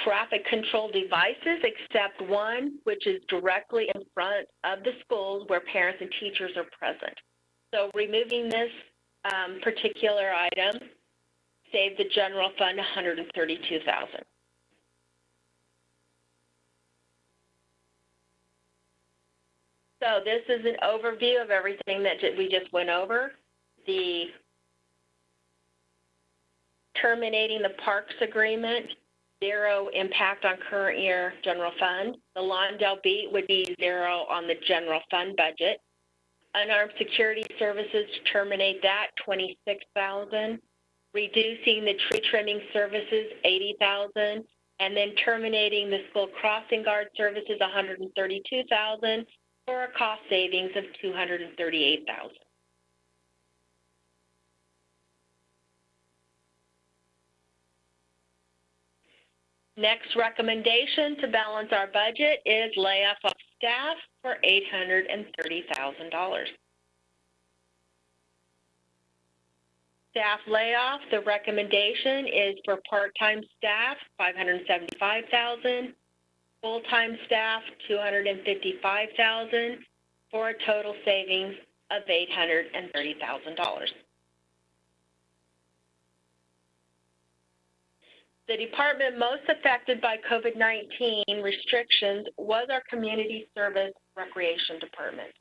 traffic control devices except one, which is directly in front of the schools where parents and teachers are present. So removing this particular item saved the general fund $132,000. So this is an overview of everything that we just went over. The terminating the parks agreement, 0 impact on current year general fund. The Lawndale beat would be 0 on the general fund budget. Unarmed security services, to terminate that, $26,000. Reducing the tree trimming services, $80,000. And then terminating the school crossing guard services, $132,000, for a cost savings of $238,000. Next recommendation to balance our budget is layoff of staff for $830,000. Staff layoff, the recommendation is for part-time staff, $575,000, full-time staff, $255,000, for a total savings of $830,000. The department most affected by COVID-19 restrictions was our Community Service Recreation Department.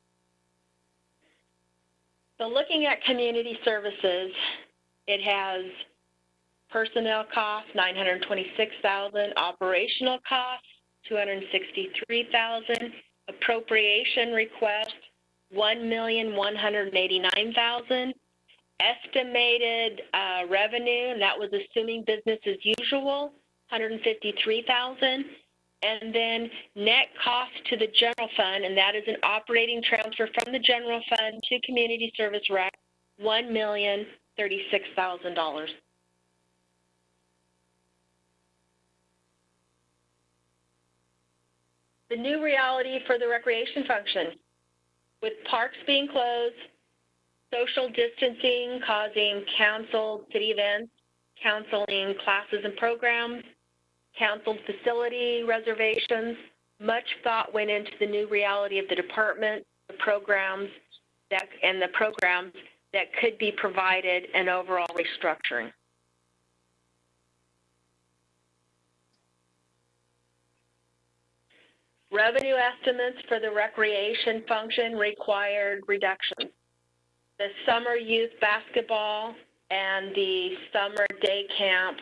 So looking at community services, it has personnel costs, $926,000, operational costs, $263,000, appropriation request, $1,189,000, estimated revenue, and that was assuming business as usual, $153,000, And then net cost to the general fund, and that is an operating transfer from the general fund to community service rec, $1,036,000. The new reality for the recreation function, with parks being closed, social distancing causing canceled city events, canceling classes and programs, canceled facility reservations. Much thought went into the new reality of the department, the programs that could be provided, and overall restructuring. Revenue estimates for the recreation function required reductions. The summer youth basketball and the summer day camp,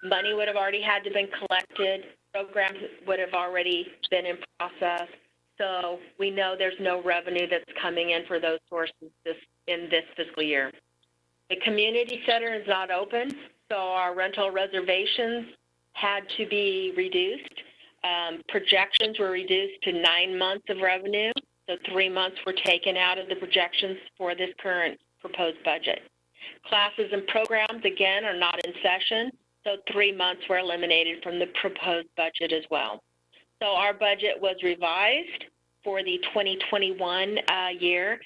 money would have already had to been collected, programs would have already been in process, so we know there's no revenue that's coming in for those sources in this fiscal year. The community center is not open, so our rental reservations had to be reduced. Projections were reduced to 9 months of revenue, so 3 months were taken out of the projections for this current proposed budget. Classes and programs, again, are not in session, so 3 months were eliminated from the proposed budget as well. So our budget was revised for the 2021 year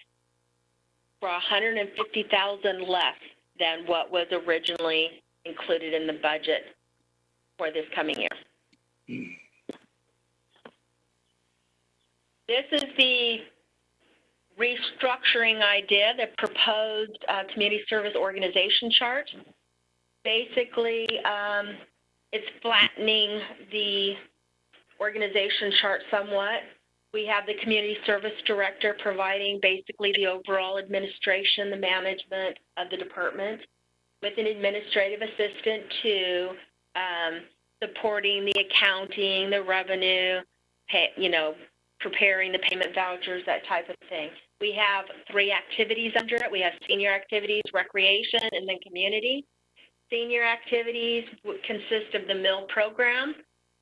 for $150,000 less than what was originally included in the budget for this coming year. This is the restructuring idea, the proposed community service organization chart. Basically, it's flattening the organization chart somewhat. We have the community service director providing basically the overall administration, the management of the department, with an administrative assistant to supporting the accounting, the revenue, preparing the payment vouchers, that type of thing. We have 3 activities under it. We have senior activities, recreation, and then community. Senior activities consist of the meal program.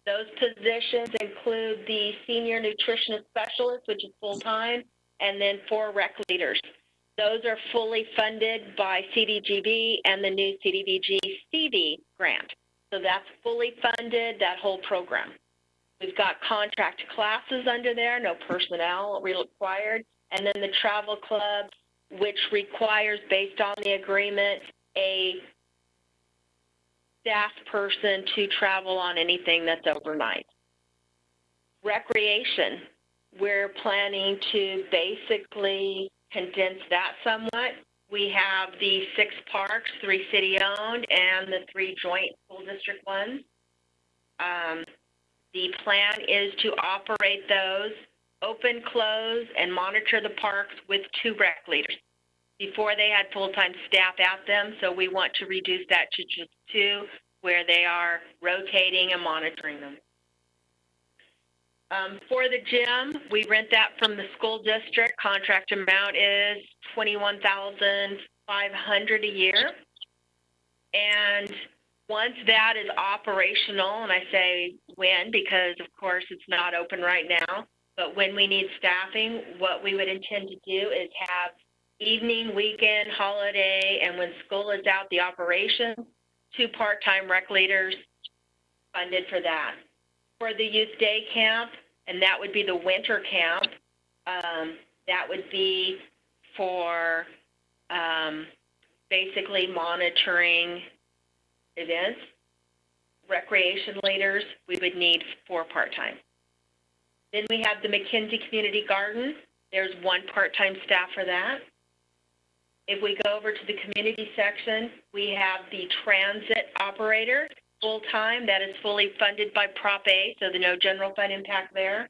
Those positions include the senior nutritionist specialist, which is full-time, and then 4 rec leaders. Those are fully funded by CDGB and the new CDBG CV grant. So that's fully funded, that whole program. We've got contract classes under there, no personnel required, and then the travel club, which requires, based on the agreement, a staff person to travel on anything that's overnight. Recreation, we're planning to basically condense that somewhat. We have the 6 parks, 3 city-owned, and the 3 joint school district ones. The plan is to operate those, open, close, and monitor the parks with 2 rec leaders. Before they had full-time staff at them, so we want to reduce that to just 2, where they are rotating and monitoring them. For the gym, we rent that from the school district. Contract amount is $21,500 a year. And once that is operational, and I say when because, of course, it's not open right now, but when we need staffing, what we would intend to do is have evening, weekend, holiday, and when school is out, the operation, 2 part-time rec leaders funded for that. For the youth day camp, and that would be the winter camp, that would be for basically monitoring events. Recreation leaders, we would need 4 part-time. Then we have the McKinsey Community Garden. There's 1 part-time staff for that. If we go over to the community section, we have the transit operator, full-time. That is fully funded by Prop A, so there's no general fund impact there.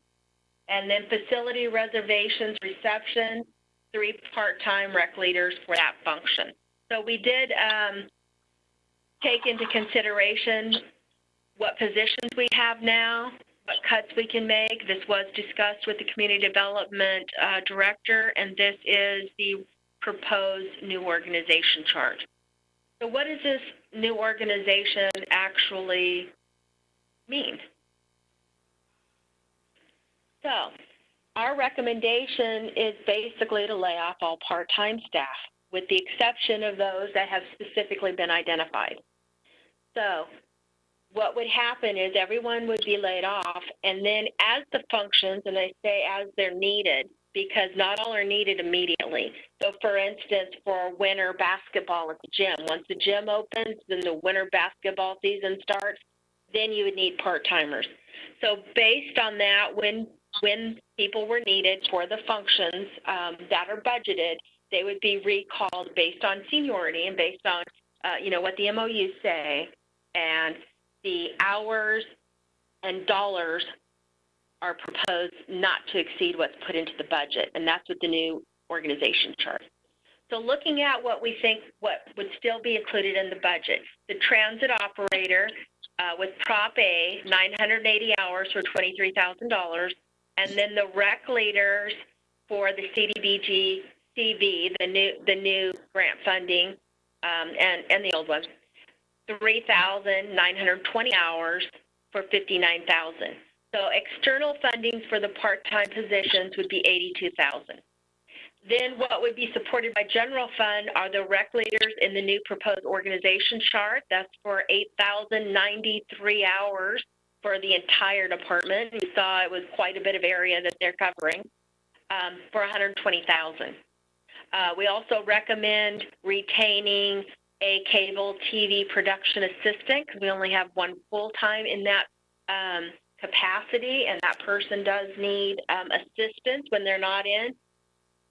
And then facility reservations, reception, 3 part-time rec leaders for that function. So we did take into consideration what positions we have now, what cuts we can make. This was discussed with the community development director, and this is the proposed new organization chart. So what does this new organization actually mean? So our recommendation is basically to lay off all part-time staff, with the exception of those that have specifically been identified. So what would happen is everyone would be laid off, and then as the functions, and I say as they're needed, because not all are needed immediately. So for instance, for winter basketball at the gym, once the gym opens, then the winter basketball season starts, then you would need part-timers. So based on that, when people were needed for the functions that are budgeted, they would be recalled based on seniority and based on, what the MOUs say, and the hours and dollars are proposed not to exceed what's put into the budget, and that's with the new organization chart. So looking at what we think what would still be included in the budget, the transit operator with Prop A, 980 hours for $23,000, and then the rec leaders for the CDBG CV, the new grant funding, and the old ones, 3,920 hours for $59,000. So external funding for the part-time positions would be $82,000. Then what would be supported by general fund are the rec leaders in the new proposed organization chart. That's for 8,093 hours for the entire department. You saw it was quite a bit of area that they're covering for $120,000. We also recommend retaining a cable TV production assistant, because we only have one full-time in that capacity, and that person does need assistance when they're not in,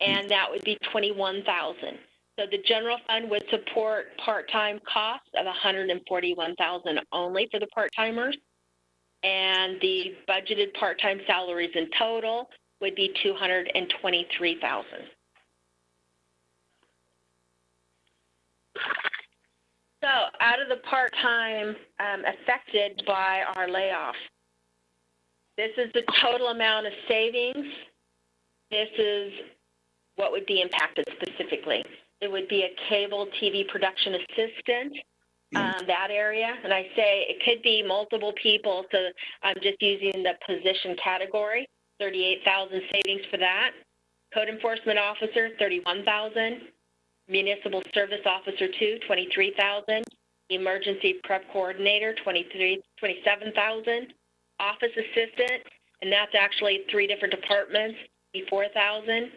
and that would be $21,000. So the general fund would support part-time costs of $141,000 only for the part-timers, and the budgeted part-time salaries in total would be $223,000. So out of the part-time affected by our layoff, this is the total amount of savings. This is what would be impacted specifically. It would be a cable TV production assistant, that area. And I say it could be multiple people, so I'm just using the position category, 38,000 savings for that. Code enforcement officer, 31,000. Municipal service officer 2, 23,000. Emergency prep coordinator, 27,000. Office assistant, and that's actually 3 different departments, 4,000.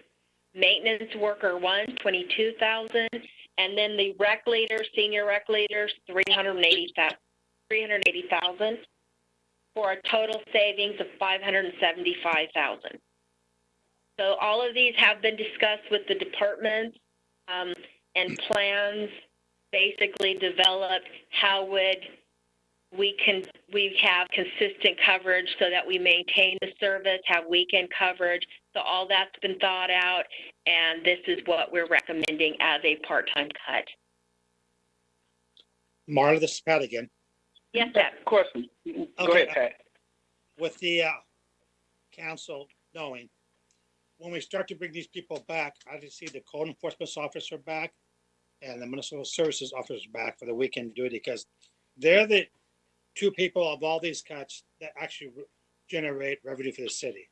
Maintenance worker 1, 22,000, and then the rec leaders, senior rec leaders, 380,000, for a total savings of 575,000. So all of these have been discussed with the departments, and plans basically developed how would we have consistent coverage so that we maintain the service, have weekend coverage. So all that's been thought out, and this is what we're recommending as a part-time cut. Marla, this is Pat again. Yes, Pat. Question. Okay. Go ahead, Pat. With the council knowing, when we start to bring these people back, I just see the code enforcement officer back and the municipal services officer back for the weekend duty, because they're the 2 people of all these cuts that actually generate revenue for the city.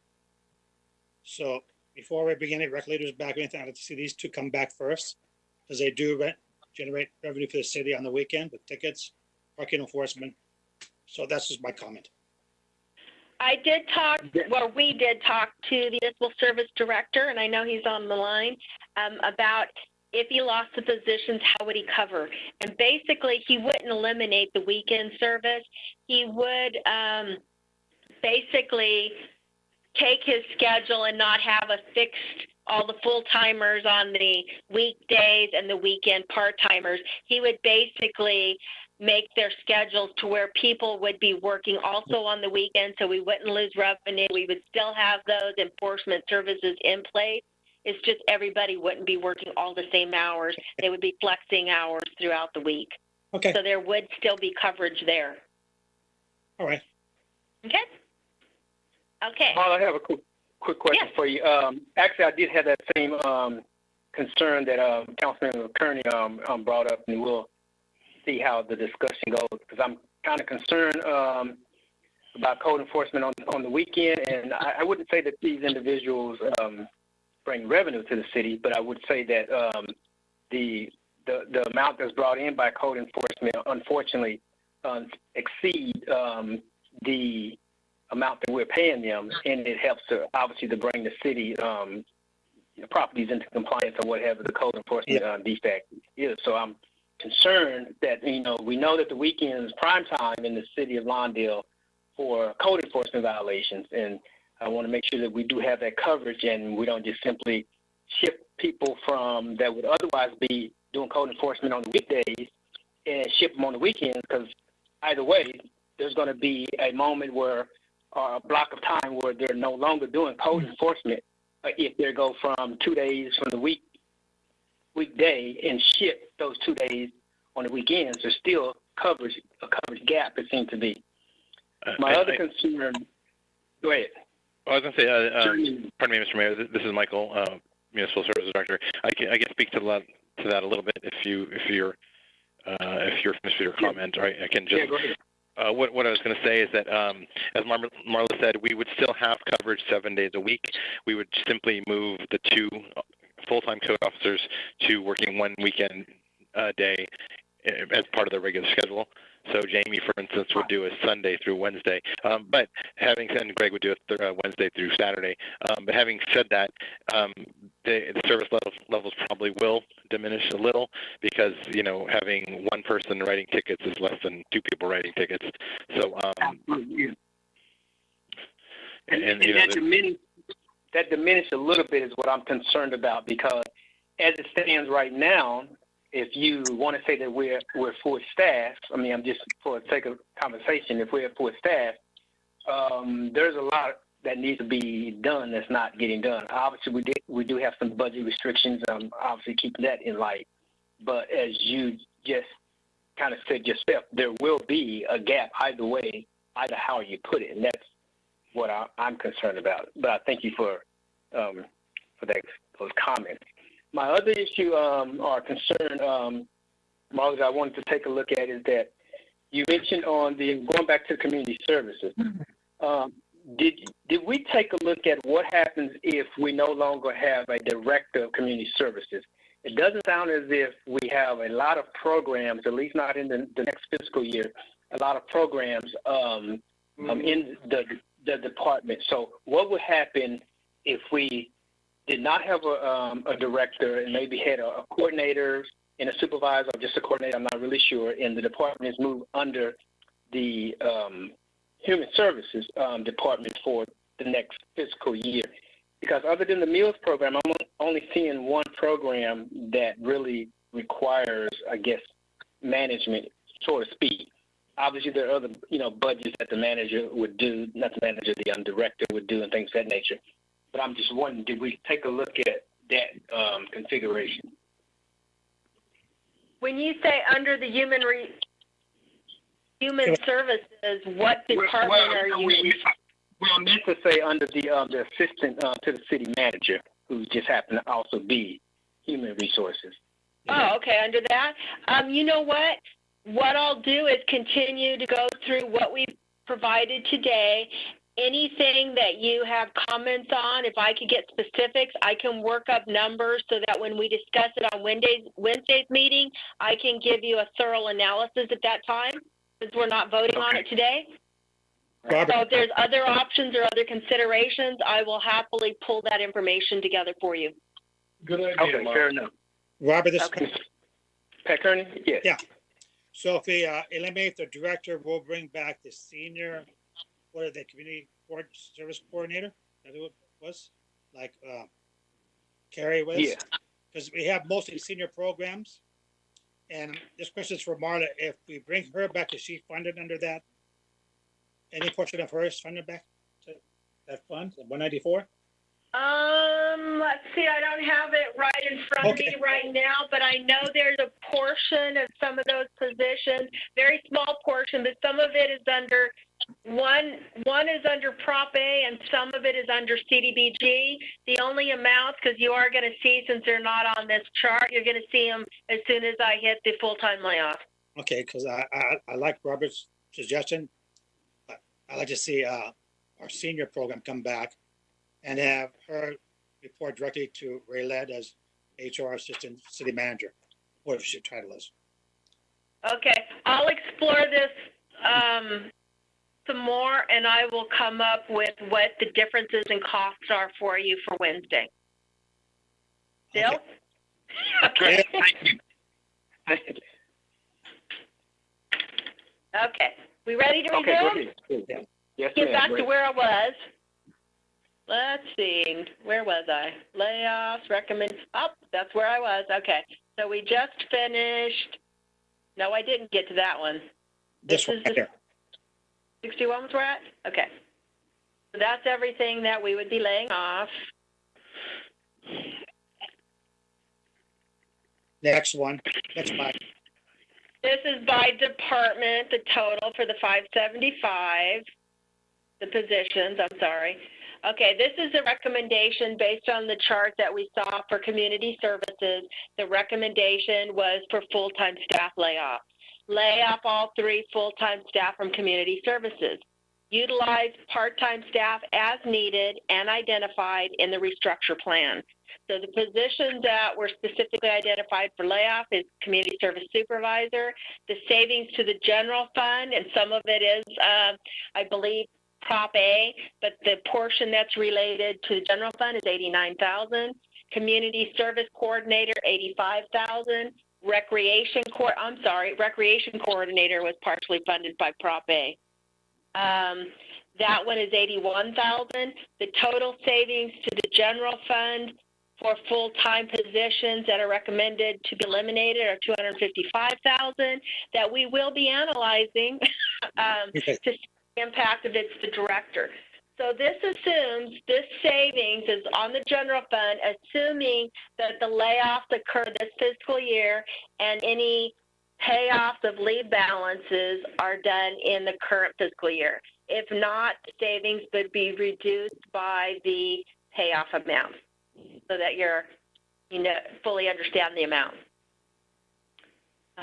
So before we begin it, rec leaders back or anything, I'd like to see these 2 come back first, because they do generate revenue for the city on the weekend with tickets, parking enforcement. So that's just my comment. We did talk to the municipal service director, and I know he's on the line, about if he lost the positions, how would he cover? And basically, he wouldn't eliminate the weekend service. He would basically take his schedule and not have a fixed all the full-timers on the weekdays and the weekend part-timers. He would basically make their schedules to where people would be working also on the weekend, so we wouldn't lose revenue. We would still have those enforcement services in place. It's just everybody wouldn't be working all the same hours. They would be flexing hours throughout the week. Okay. So there would still be coverage there. All right. Okay. Okay. Paul, I have a quick question for you. Actually, I did have that same concern that Councilman Kearney brought up, and we'll see how the discussion goes, because I'm kind of concerned about code enforcement on the weekend, and I wouldn't say that these individuals bring revenue to the city, but I would say that the amount that's brought in by code enforcement, unfortunately, exceed the amount that we're paying them, and it helps to obviously to bring the city properties into compliance or whatever the code enforcement defect is. So I'm concerned that we know that the weekend is prime time in the city of Lawndale for code enforcement violations, and I want to make sure that we do have that coverage and we don't just simply ship people from that would otherwise be doing code enforcement on the weekdays and ship them on the weekends, because either way, there's going to be a moment where, or a block of time where they're no longer doing code enforcement if they go from 2 days from the weekday and ship those 2 days on the weekends. There's still a coverage gap, it seems to be. My other concern, go ahead. I was going to say, pardon me, Mr. Mayor, this is Michael, Municipal Services Director. I can speak to that a little bit if you're finished with your comment. Right? I can just. Yeah, go ahead. What I was going to say is that, as Marla said, we would still have coverage 7 days a week. We would simply move the 2 full-time code officers to working 1 weekend day as part of the regular schedule. So Jamie, for instance, would do a Sunday through Wednesday, but having said, and Greg would do a Wednesday through Saturday. But having said that, the service levels probably will diminish a little because having one person writing tickets is less than 2 people writing tickets. So absolutely. And that diminished a little bit is what I'm concerned about, because as it stands right now, if you want to say that we're full staff, I'm just for the sake of conversation, if we're full staff, there's a lot that needs to be done that's not getting done. Obviously, we do have some budget restrictions. Obviously, keeping that in light. But as you just kind of said yourself, there will be a gap either way, either how you put it, and that's what I'm concerned about. But I thank you for those comments. My other issue or concern, Marla, I wanted to take a look at is that you mentioned going back to community services. Did we take a look at what happens if we no longer have a director of community services? It doesn't sound as if we have a lot of programs, at least not in the next fiscal year, a lot of programs in the department. So what would happen if we did not have a director and maybe had a coordinator and a supervisor, or just a coordinator, I'm not really sure, and the department is moved under the Human Services Department for the next fiscal year? Because other than the meals program, I'm only seeing one program that really requires, I guess, management, so to speak. Obviously, there are other, budgets that the manager would do, not the manager, the director would do, and things of that nature. But I'm just wondering, did we take a look at that configuration? When you say under the human services, what department are you? Well, I meant to say under the assistant to the city manager, who just happened to also be human resources. Oh, okay, under that. You know what? What I'll do is continue to go through what we've provided today. Anything that you have comments on, if I could get specifics, I can work up numbers so that when we discuss it on Wednesday's meeting, I can give you a thorough analysis at that time, since we're not voting on it today. Robert. So if there's other options or other considerations, I will happily pull that information together for you. Good idea. Okay, fair enough. Robert, this Okay. Pat Kearney? Yes. Yeah. So if we eliminate the director, we'll bring back the senior, what are they, community service coordinator? That's what it was? Like Carrie was? Yeah. Because we have mostly senior programs. And this question is for Marla. If we bring her back, is she funded under that? Any portion of her is funded back to that fund, 194? Let's see, I don't have it right in front of me right now, but I know there's a portion of some of those positions, very small portion, but some of it is under, one is under Prop A and some of it is under CDBG. The only amounts, because you are going to see, since they're not on this chart, you're going to see them as soon as I hit the full-time layoff. Okay, because I like Robert's suggestion. I'd like to see our senior program come back and have her report directly to Ray Led as HR Assistant City Manager, whatever her title is. Okay, I'll explore this some more, and I will come up with what the differences in costs are for you for Wednesday. Bill? Great, thank you. Okay, we ready to Okay, resume? go ahead. Yes, Get ma'am. back to where I was. Let's see, where was I? Layoffs, that's where I was. Okay, so we just finished. No, I didn't get to that one. This one right here. 61 was where at? Okay. So that's everything that we would be laying off. Next one. Next slide. This is by department, the total for the 575, the positions, I'm sorry. Okay, this is a recommendation based on the chart that we saw for community services. The recommendation was for full-time staff layoff. Lay off all 3 full-time staff from community services. Utilize part-time staff as needed and identified in the restructure plan. So the positions that were specifically identified for layoff is community service supervisor, the savings to the general fund, and some of it is, I believe, Prop A, but the portion that's related to the general fund is $89,000. Community service coordinator, $85,000. Recreation coordinator was partially funded by Prop A. That one is $81,000. The total savings to the general fund for full-time positions that are recommended to be eliminated are $255,000 that we will be analyzing to see the impact of it's the director. So this assumes this savings is on the general fund, assuming that the layoffs occur this fiscal year and any payoffs of leave balances are done in the current fiscal year. If not, savings would be reduced by the payoff amount so that you're, fully understand the amount.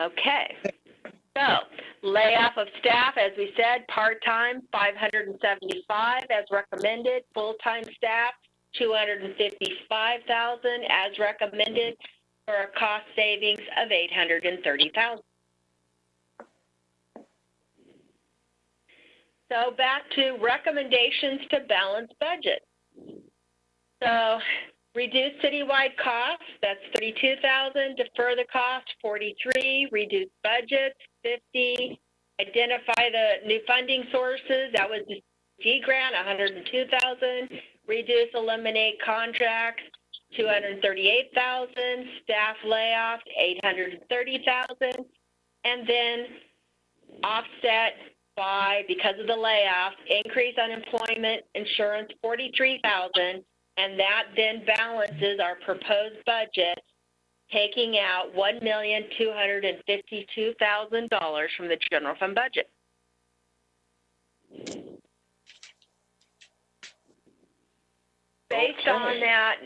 Okay. So, layoff of staff, as we said, part-time, 575 as recommended, full-time staff, 255,000 as recommended, for a cost savings of 830,000. So back to recommendations to balance budget. So reduce citywide costs, that's 32,000. Defer the cost, 43. Reduce budgets, 50. Identify the new funding sources, that was the G grant, 102,000. Reduce, eliminate contracts, 238,000. Staff layoffs, 830,000. And then offset by, because of the layoffs, increase unemployment insurance, 43,000. And that then balances our proposed budget, taking out $1,252,000 from the general fund budget. Based on that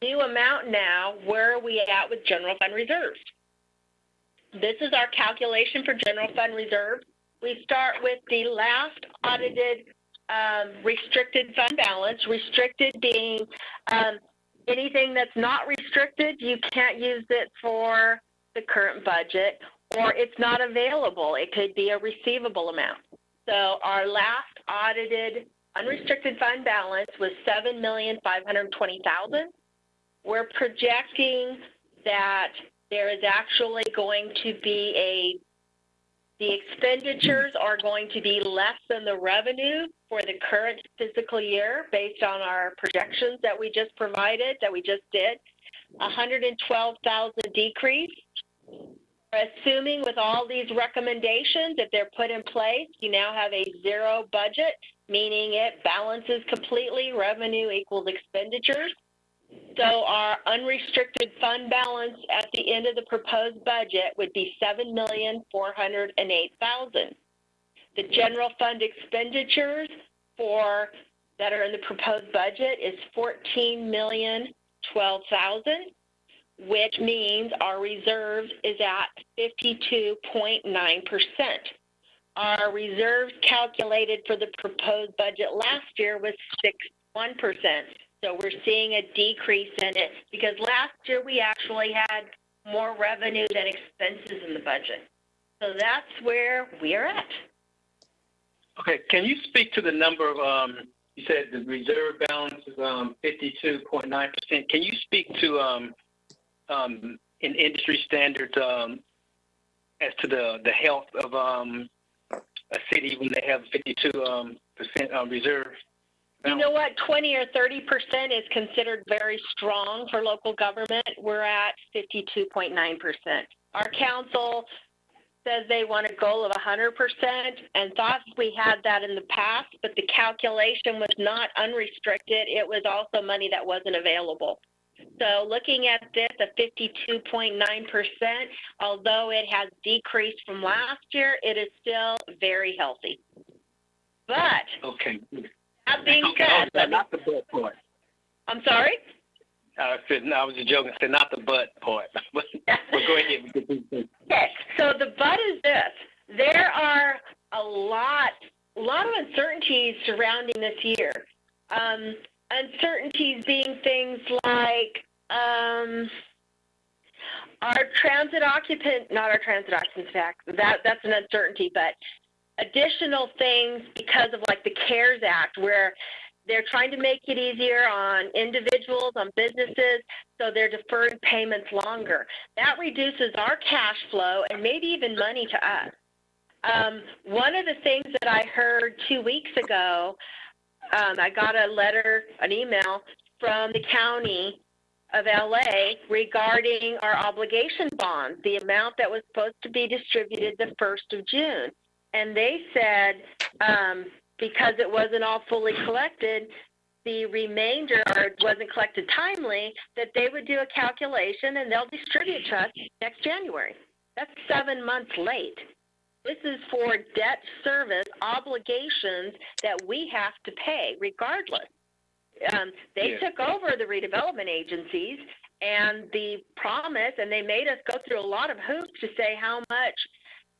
new amount now, where are we at with general fund reserves? This is our calculation for general fund reserve. We start with the last audited restricted fund balance, restricted being anything that's not restricted, you can't use it for the current budget, or it's not available. It could be a receivable amount. So our last audited unrestricted fund balance was $7,520,000. We're projecting that there is actually going to be the expenditures are going to be less than the revenue for the current fiscal year based on our projections that we just provided, that we just did, 112,000 decrease. Assuming with all these recommendations, if they're put in place, you now have a zero budget, meaning it balances completely, revenue equals expenditures. So our unrestricted fund balance at the end of the proposed budget would be $7,408,000. The general fund expenditures that are in the proposed budget is $14,012,000, which means our reserves is at 52.9%. Our reserves calculated for the proposed budget last year was 1%. So we're seeing a decrease in it because last year we actually had more revenue than expenses in the budget. So that's where we're at. Okay, can you speak to the number of, you said the reserve balance is 52.9%. Can you speak to, in industry standards, as to the health of a city when they have 52% reserve? You know what? 20 or 30% is considered very strong for local government. We're at 52.9%. Our council says they want a goal of 100% and thought we had that in the past, but the calculation was not unrestricted. It was also money that wasn't available. So looking at this, a 52.9%, although it has decreased from last year, it is still very healthy. But okay. That being said, not the butt part. I'm sorry? I was just joking. I said not the butt part. But go ahead. Yes. So the but is this: there are a lot of uncertainties surrounding this year. Uncertainties being things like our transit occupant, not our transit occupants tax. That's an uncertainty, but additional things because of like the CARES Act, where they're trying to make it easier on individuals, on businesses, so they're deferring payments longer. That reduces our cash flow and maybe even money to us. One of the things that I heard 2 weeks ago, I got an email from the county of LA regarding our obligation bond, the amount that was supposed to be distributed the 1st of June. And they said, because it wasn't all fully collected, the remainder, or it wasn't collected timely, that they would do a calculation and they'll distribute to us next January. That's 7 months late. This is for debt service obligations that we have to pay regardless. They took over the redevelopment agencies and the promise, and they made us go through a lot of hoops to say how much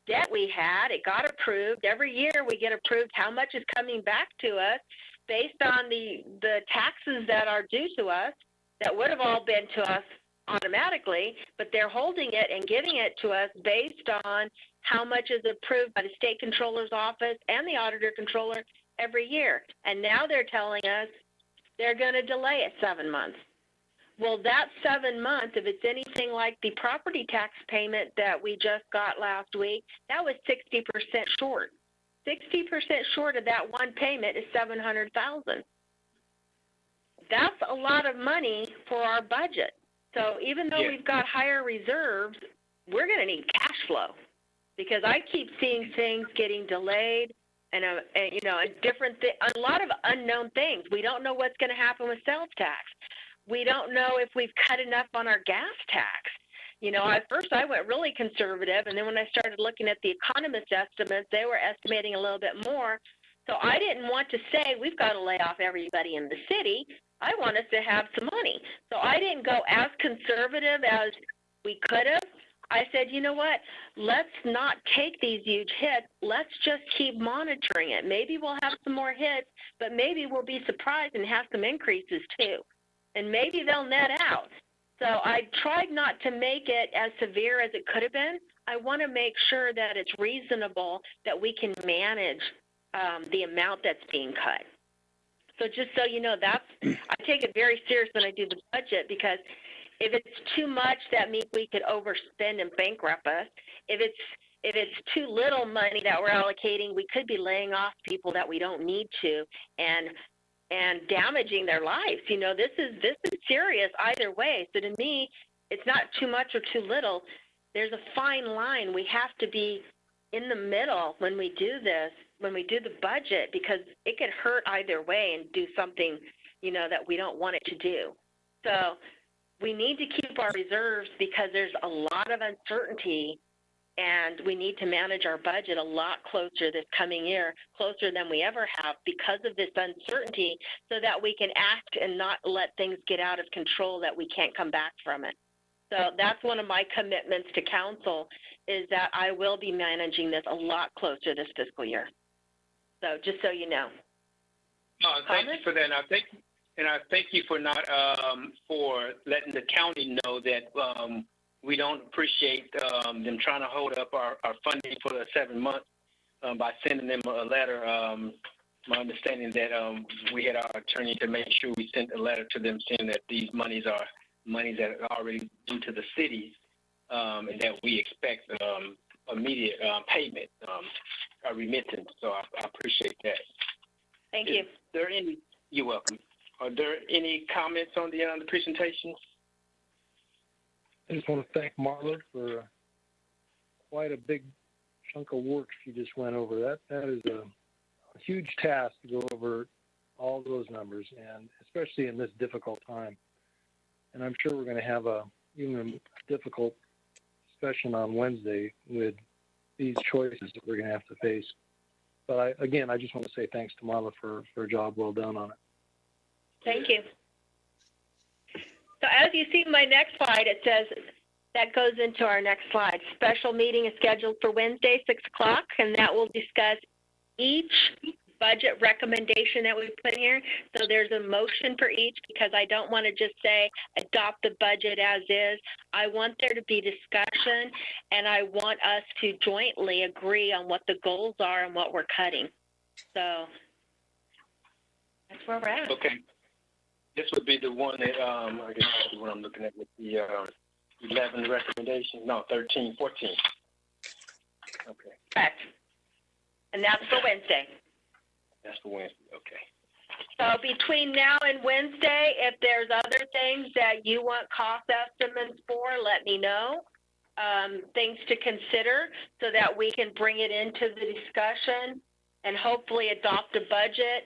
debt we had. It got approved. Every year we get approved how much is coming back to us based on the taxes that are due to us that would have all been to us automatically, but they're holding it and giving it to us based on how much is approved by the state controller's office and the auditor controller every year. And now they're telling us they're going to delay it 7 months. Well, that 7 months, if it's anything like the property tax payment that we just got last week, that was 60% short. 60% short of that one payment is $700,000. That's a lot of money for our budget. So even though we've got higher reserves, we're going to need cash flow because I keep seeing things getting delayed and a lot of unknown things. We don't know what's going to happen with sales tax. We don't know if we've cut enough on our gas tax. At first I went really conservative, and then when I started looking at the economist estimates, they were estimating a little bit more. So I didn't want to say we've got to lay off everybody in the city. I want us to have some money. So I didn't go as conservative as we could have. I said, you know what, let's not take these huge hits. Let's just keep monitoring it. Maybe we'll have some more hits, but maybe we'll be surprised and have some increases too. And maybe they'll net out. So I tried not to make it as severe as it could have been. I want to make sure that it's reasonable, that we can manage the amount that's being cut. So just so you know, I take it very serious when I do the budget, because if it's too much, that means we could overspend and bankrupt us. If it's too little money that we're allocating, we could be laying off people that we don't need to and damaging their lives. This is serious either way. So to me, it's not too much or too little. There's a fine line. We have to be in the middle when we do this, when we do the budget, because it could hurt either way and do something, that we don't want it to do. So we need to keep our reserves because there's a lot of uncertainty, and we need to manage our budget a lot closer this coming year, closer than we ever have because of this uncertainty, so that we can act and not let things get out of control that we can't come back from it. So that's one of my commitments to council, is that I will be managing this a lot closer this fiscal year. So just so you know. Thank you for that. And I thank you for not for letting the county know that we don't appreciate them trying to hold up our funding for the 7 months by sending them a letter. My understanding that we had our attorney to make sure we sent a letter to them saying that these monies are monies that are already due to the cities, and that we expect immediate payment, a remittance. So I appreciate that. Thank you. You're welcome. Are there any comments on the presentation? I just want to thank Marla for quite a big chunk of work she just went over. That is a huge task to go over all those numbers, and especially in this difficult time. And I'm sure we're going to have even a difficult discussion on Wednesday with these choices that we're going to have to face. But I just want to say thanks to Marla for a job well done on it. Thank you. So as you see my next slide, it says that goes into our next slide. Special meeting is scheduled for Wednesday, 6 o'clock, and that will discuss each budget recommendation that we put here. So there's a motion for each, because I don't want to just say adopt the budget as is. I want there to be discussion, and I want us to jointly agree on what the goals are and what we're cutting. So that's where we're at. Okay. This would be the one that I guess that's the one I'm looking at with the 11 recommendations. No, 13, 14. Okay. Correct. And that's for Wednesday. That's for Wednesday. Okay. So between now and Wednesday, if there's other things that you want cost estimates for, let me know. Things to consider so that we can bring it into the discussion and hopefully adopt a budget.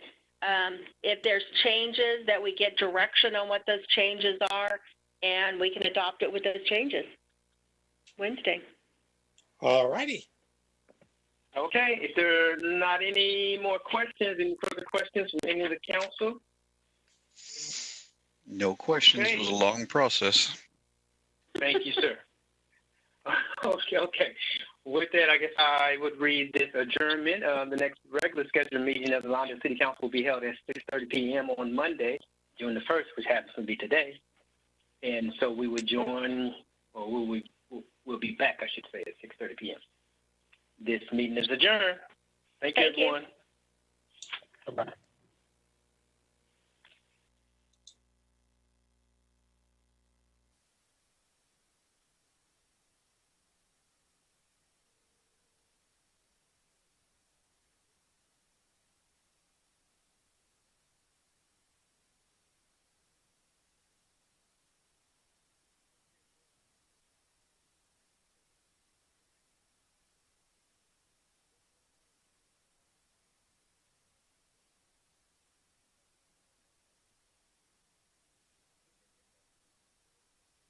If there's changes, that we get direction on what those changes are, and we can adopt it with those changes. Wednesday. All righty. Okay. If there are not any more questions, any further questions from any of the council? No questions. Okay. It was a long process. Thank you, sir. Okay. With that, I guess I would read this adjournment. The next regular scheduled meeting of the Lawndale City Council will be held at 6:30 p.m. on Monday, June the 1st, which happens to be today. And so we would join, or we'll be back, I should say, at 6:30 p.m. This meeting is adjourned. Thank you, everyone. Bye-bye.